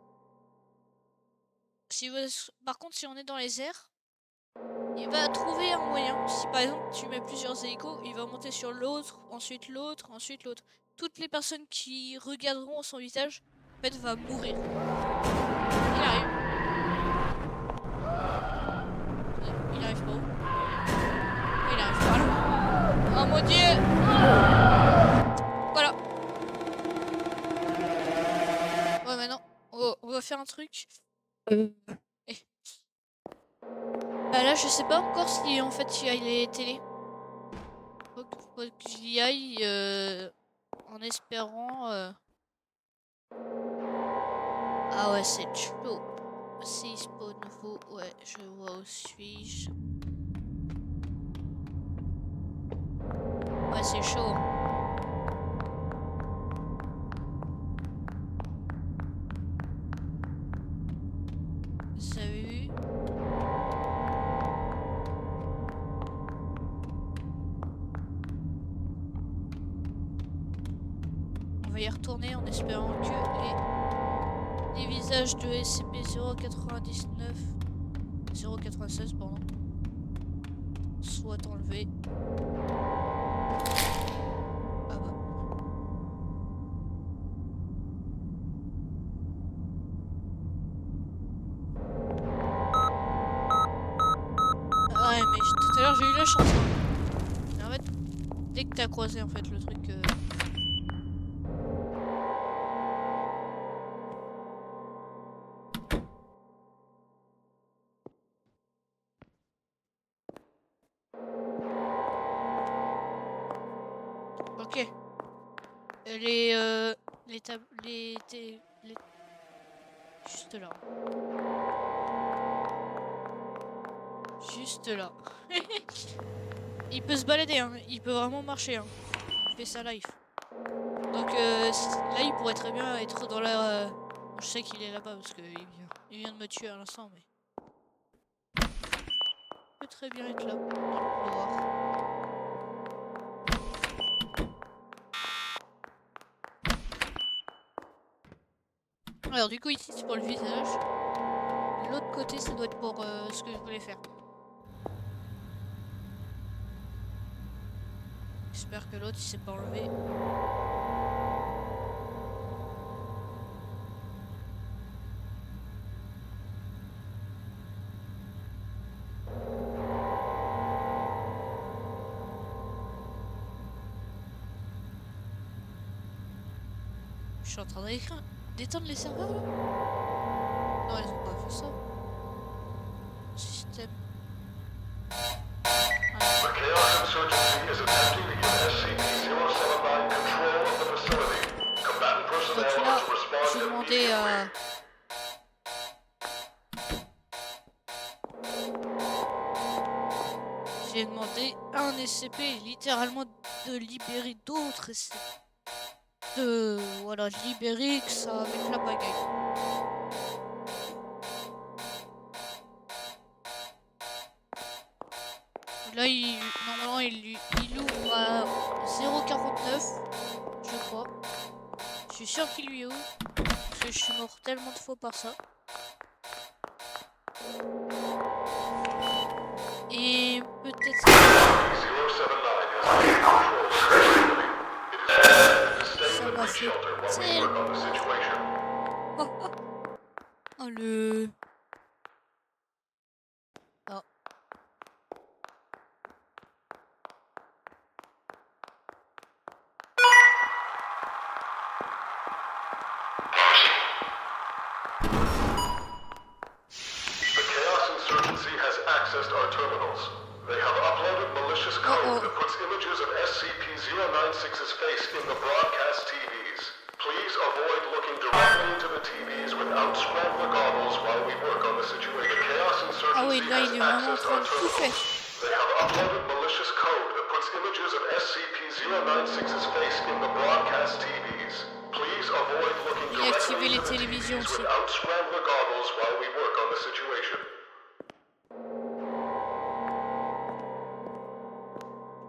Par contre, si on est dans les airs, il va trouver un moyen. Si par exemple tu mets plusieurs hélicos, il va monter sur l'autre, ensuite l'autre, ensuite l'autre. Toutes les personnes qui regarderont son visage, en fait, va mourir. Il arrive. Il arrive pas où? Il arrive pas là. Oh mon dieu! Voilà. Ouais, maintenant, on va faire un truc. Bah là, je sais pas encore si en fait il y a les télés. Faut que j'y aille en espérant. Ah ouais, c'est chaud. C'est spawn nouveau. Ouais, je vois où suis-je. Ouais, c'est chaud. Vous avez vu? On va y retourner en espérant que les visages de SCP-099 096 pardon soient enlevés. Ah bah. Ouais, mais tout à l'heure j'ai eu la chance. Hein. En fait, dès que t'as croisé en fait le truc. Ok. Les tables... Juste là. Juste là. Il peut se balader, hein. Il peut vraiment marcher, hein. Il fait ça live. Donc là, il pourrait très bien être dans l'air... Je sais qu'il est là-bas parce il vient de me tuer à l'instant, mais... Il peut très bien être là, dans le couloir. Alors du coup, ici, c'est pour le visage. L'autre côté, ça doit être pour ce que je voulais faire. J'espère que l'autre, il s'est pas enlevé. Je suis en train d'éteindre les serveurs là. Non, ils ont pas fait ça. Système. The Chaos Insurgency is attempting to give SCP-079 control of the facility. Combatant Donc personnel là, are to respond j'ai demandé immediately. J'ai demandé à un SCP littéralement de libérer d'autres SCP. Voilà, de libérer que ça avec la pagaille. Là, normalement, il ouvre à 0,49, je crois. Je suis sûr qu'il lui ouvre, parce que je suis mort tellement de fois par ça. Et peut-être... 079 has taken control of the facility. It is stay Ça in the m'a breach fait shelter while we work on the situation. Oh, le... Ah. The Chaos Insurgency has accessed our terminals. They have uploaded malicious code that puts images of SCP-096's face in the broadcast TVs. Please avoid looking directly into the TVs without scrambler goggles while we work on the situation. The Chaos Ah oui, Insurgency là, has il est vraiment en accessed train our de tout faire. terminals. They have uploaded malicious code that puts images of SCP-096's face in the broadcast TVs. Please avoid looking Il a activé directly les into the télévisions TVs aussi. without scrambler goggles while we work on the situation.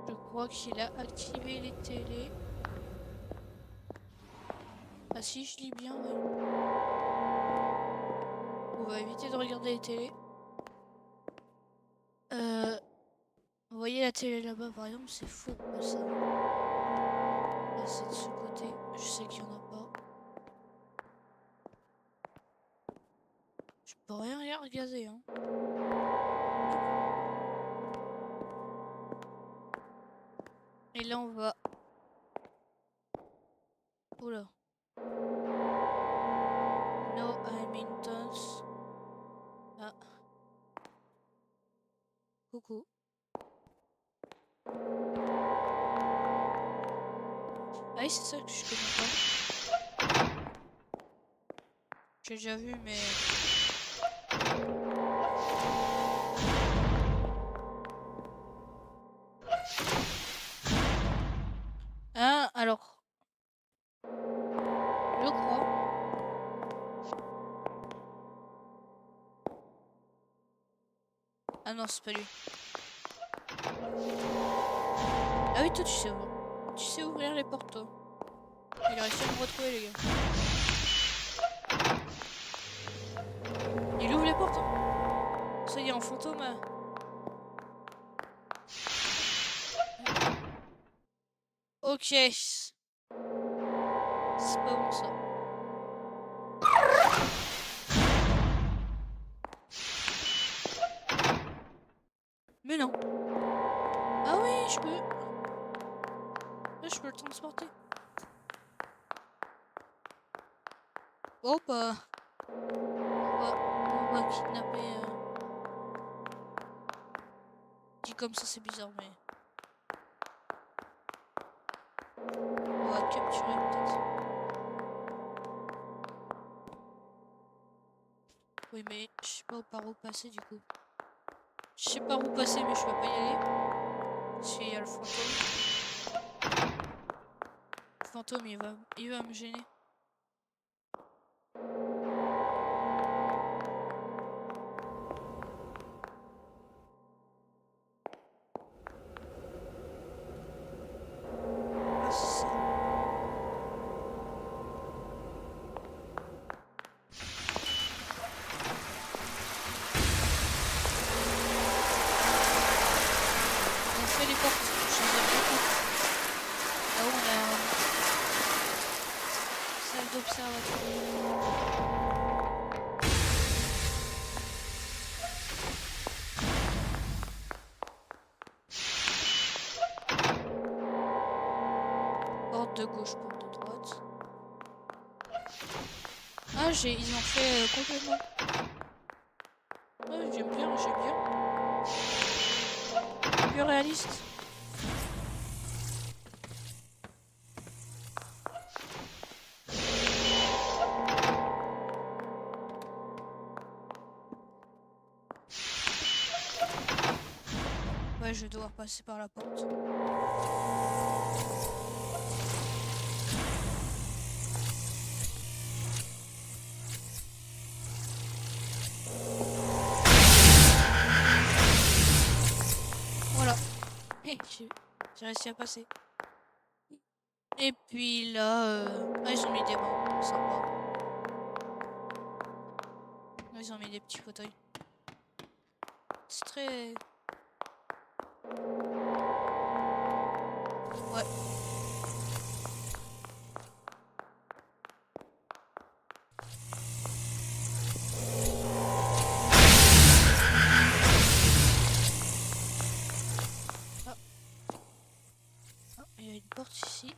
Je crois qu'il a activé les télés. Ah si, je lis bien, oui. On va éviter de regarder les télés. Vous voyez la télé là-bas, par exemple, c'est faux, ça. Là, c'est de ce côté. Je sais qu'il n'y en a pas. Je peux rien regarder, hein. Et là, on va... Oula. No, I'm intense. Ah. Coucou. Ah oui, c'est ça que je connais pas. J'ai déjà vu, mais... Ah, alors... Je crois... Ah non, c'est pas lui. Ah oui, toi, tu sais ouvrir. Tu sais ouvrir les portes, toi. Il a réussi à me retrouver, les gars. Il ouvre les portes, hein. Ça y est, en fantôme. Ok. C'est pas bon, ça. Mais non. Ah oui, je peux. Là, je peux le transporter. Oh bah. On va kidnapper. Dit comme ça, c'est bizarre, mais. capturer peut-être. Oui, mais je sais pas par où passer du coup. Je sais par où passer, mais je peux pas y aller. Parce qu'il y a le fantôme. Le fantôme, il va me gêner. Ah, c'est ça. On fait les portes. J'en ai beaucoup. Là-haut, on a une salle d'observation. Porte de gauche, porte de droite. Ah, ils ont fait complètement. Ouais, j'aime bien, j'aime bien. Plus réaliste. Ouais, je vais devoir passer par la porte. Voilà. J'ai réussi à passer. Et puis là, ah, ils ont mis des bancs, sympa. Là, ils ont mis des petits fauteuils. C'est très... Ouais. Ah. Ah, il y a une porte ici.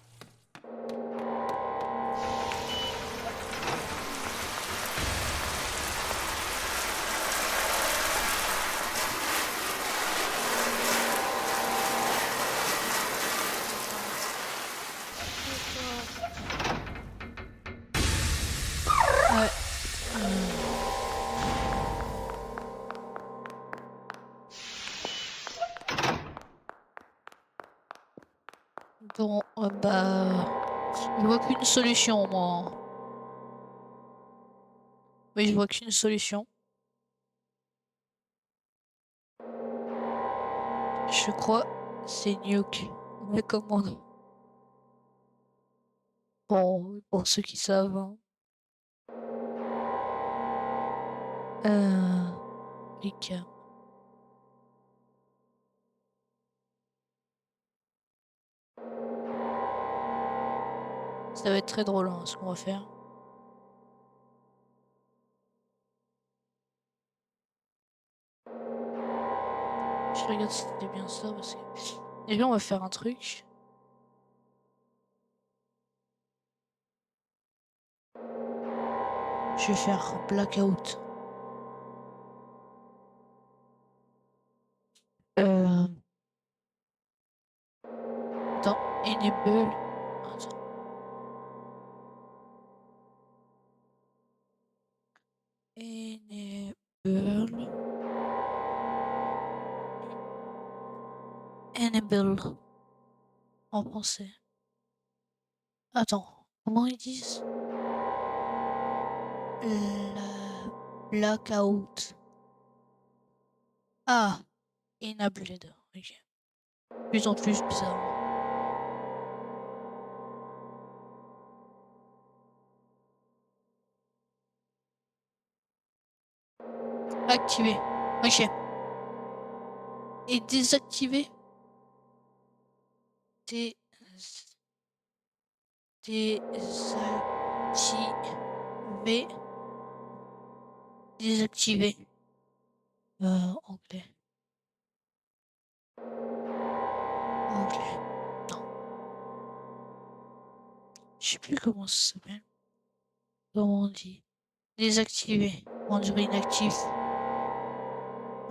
Ouais. Bon, bah... Je vois qu'une solution, moi. Oui, je vois qu'une solution. Je crois c'est Nuke. Mais comment? Bon, pour ceux qui savent. Hein. Les cas. Ça va être très drôle, hein, ce qu'on va faire. Je regarde si c'était bien ça, parce que... Déjà, on va faire un truc. Je vais faire blackout. Attends, enable. Attends. Enable. Enable. En français. Attends, comment ils disent? La blackout. Ah, enabled. Ok. De plus en plus bizarre. Activé. Ok. Et désactivé. Dés... Désactivé. Désactivé. Anglais. Anglais. Non. Je sais plus comment ça s'appelle. Comment on dit? Désactivé. Rendre inactif.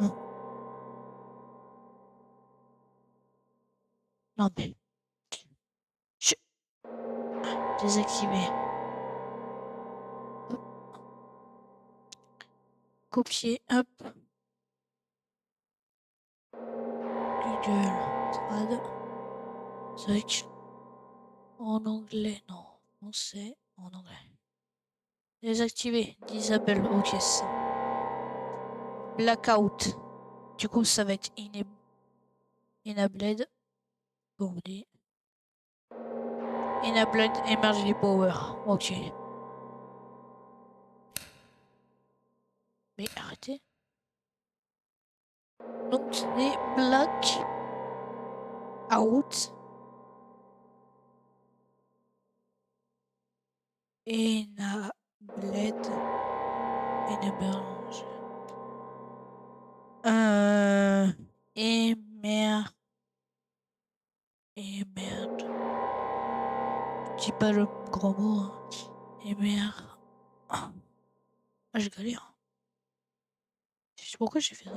Hein. Non mais... Je... Désactiver. Hop. Copier, hop. Google Trad. Tac. En anglais, non. Français, en anglais. Désactiver. Disable, ok, ça. Blackout. Du coup, ça va être enabled. Comme on dit. Enabled Emergency Power. Ok. Mais arrêtez. Donc c'est Black Out. Enabled. Enabled. Et merde. Je dis pas le gros mot. Hein. Et merde. Ah, je galère. Je sais pourquoi j'ai fait ça.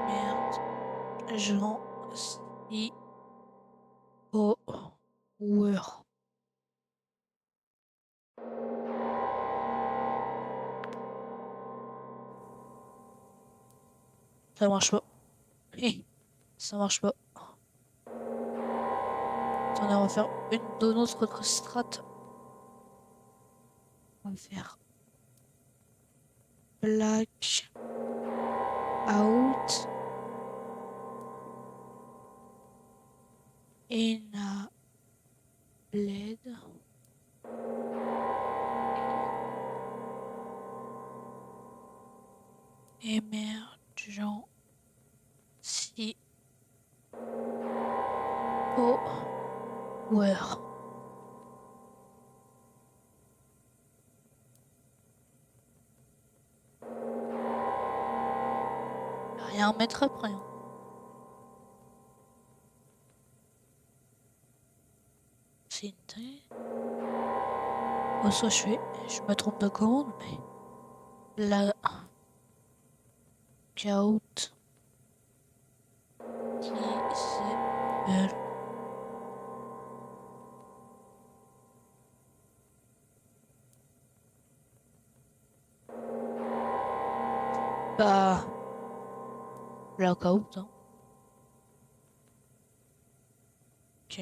Merde. Jean. Si. Power. Ça marche pas. Hé. Ça marche pas. Attendez, on va faire une de notre strat. On va faire Black Out. Enabled. Émergent. Si. Power. Rien à mettre après. Hein. C'est une taille. Oh, soit je me trompe de commande, mais la out disable. Bah, blackout. Hein. Ok.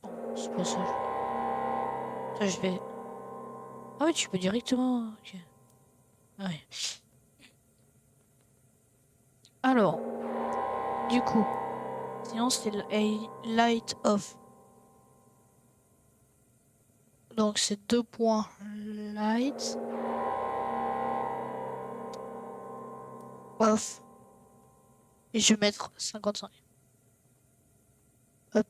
Bon, c'est pas ça. Ça, je vais. Ah oui, tu peux directement. Ok. Ah ouais. Alors, du coup, sinon c'est light off. Donc c'est 2 points light off. Et je vais mettre 55. Hop.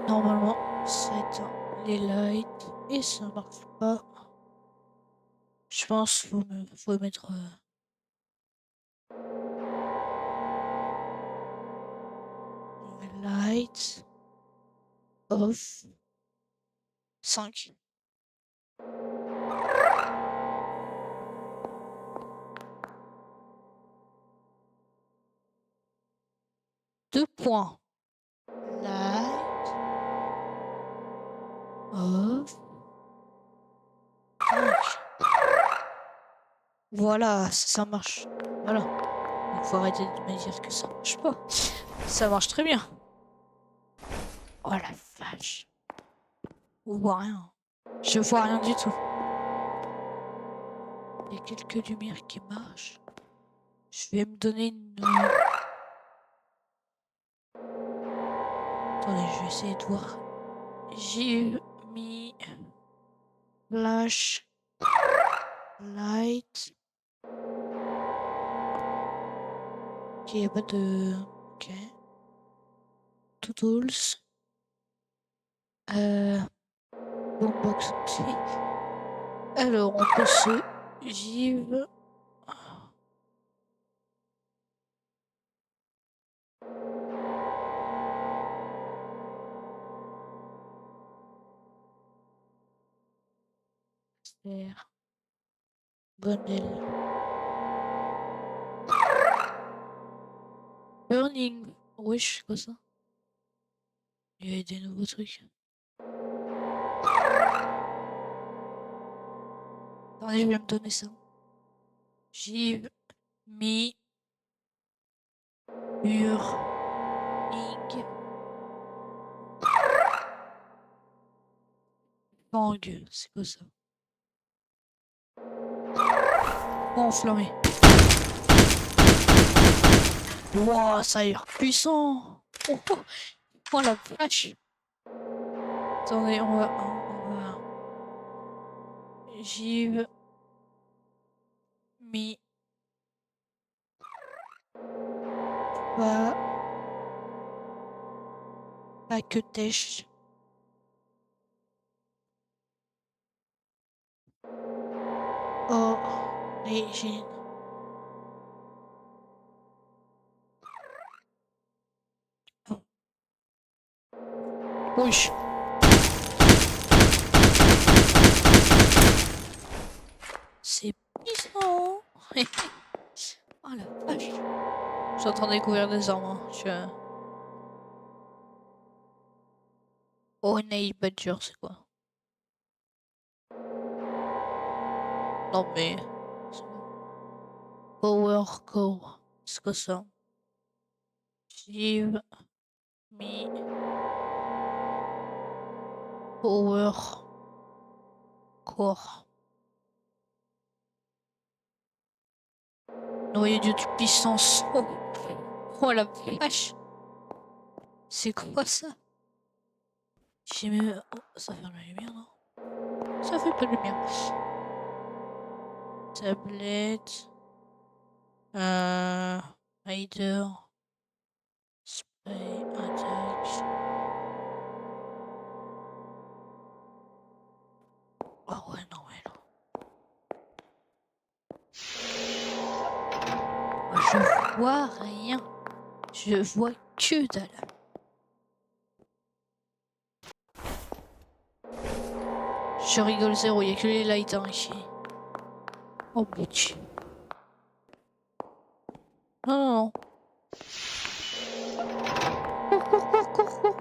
Normalement, ça éteint les lights. Et ça marche pas. Je pense qu'il faut mettre. Light off 5. Deux points. Light off 5. Voilà, ça marche. Voilà. Il faut arrêter de me dire que ça marche pas. Ça marche très bien. Oh la vache. On voit rien. Je vois rien du tout. Il y a quelques lumières qui marchent. Je vais me donner une. Attendez, je vais essayer de voir. J'ai mis flash light. Ok, il n'y a pas de. Ok. Tout tools. Boombox aussi. Alors, on peut se give. Faire. Bundle. Burning. Wesh, quoi ça? Il y a des nouveaux trucs. Attendez, je vais me donner ça. Jive, mi, ur, ing, bang. C'est quoi ça? Enflammé. Wow, ça a l'air puissant. Oh, oh, oh la vache. Attendez, on va. Jive, mi, pas que tèche. Oh, régine. Oh. Wesh. C'est puissant. Oh la vache. Je suis en train de découvrir des armes. Hein. Oh, Nail Badger, c'est quoi? Non mais. Power Core. C'est quoi ça? Give me Power Core. Noyau de puissance. Oh, oh la vache. C'est quoi ça? J'ai mis... Oh, ça fait la lumière, non? Ça fait pas de lumière. Tablette. Rider. Spray. Attack. Oh ouais, non, ouais, non. Je vois rien. Je vois que dalle. Je rigole zéro, il n'y a que les lighters ici. Oh bitch. Non, non, non. Cours.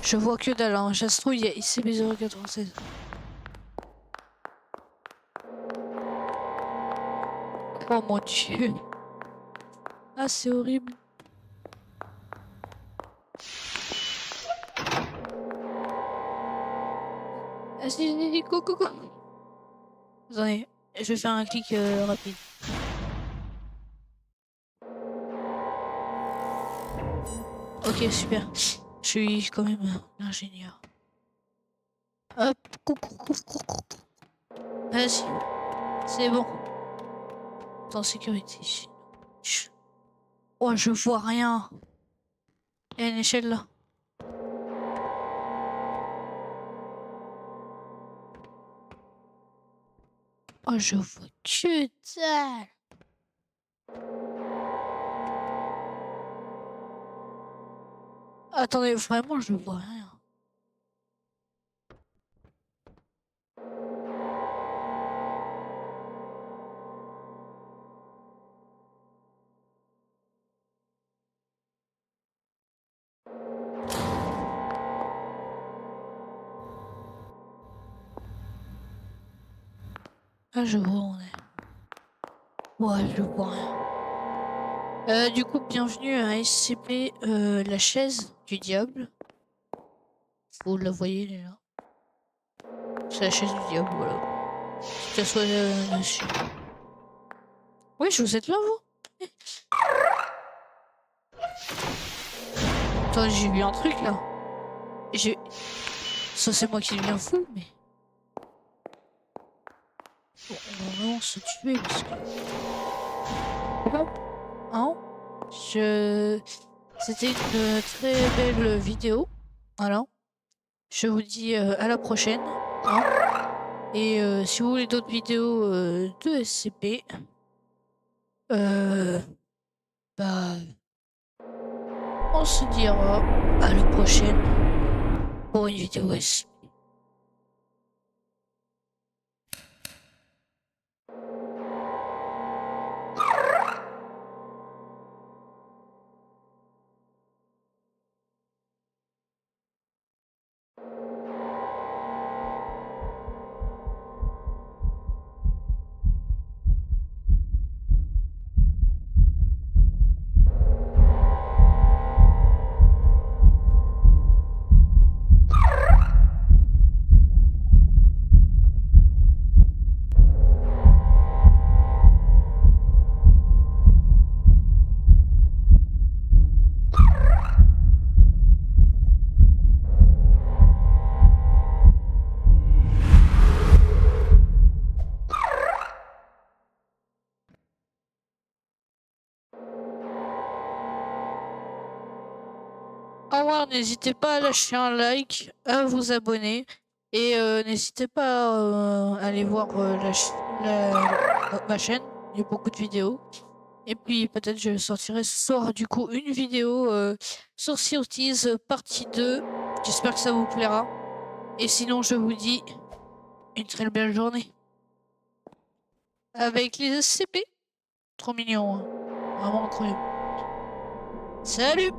Je vois que dalle, hein. Ça se trouve, il y a ICB096. Oh mon dieu. Ah, c'est horrible. Vas-y, go. Attendez, je vais faire un clic rapide. Ok, super. Je suis quand même l'ingénieur. Hop, cours. Vas-y, c'est bon. En sécurité. Oh, je vois rien. Il y a une échelle là. Oh, je vois que dalle. Attendez, vraiment, je vois rien. Ah, je vois où on est. Ouais, je vois rien. Du coup, bienvenue à SCP, la chaise du diable. Vous la voyez, elle est là. C'est la chaise du diable, voilà. Qu'elle soit dessus. Oui, je vous êtes là, vous. Attends, j'ai vu un truc là. J'ai. Ça, c'est moi qui deviens fou, mais. Bon, on va vraiment se tuer parce que. Hein? C'était une très belle vidéo. Voilà. Je vous dis à la prochaine. Hein. Et si vous voulez d'autres vidéos de SCP, euh, bah, on se dira à la prochaine pour une vidéo SCP. Au revoir, n'hésitez pas à lâcher un like, à vous abonner. Et n'hésitez pas à aller voir ma chaîne, il y a beaucoup de vidéos. Et puis peut-être je sortirai ce soir du coup une vidéo sur Sea of Thieves partie 2. J'espère que ça vous plaira. Et sinon je vous dis une très belle journée. Avec les SCP. Trop mignon, hein. Vraiment trop mignon. Salut!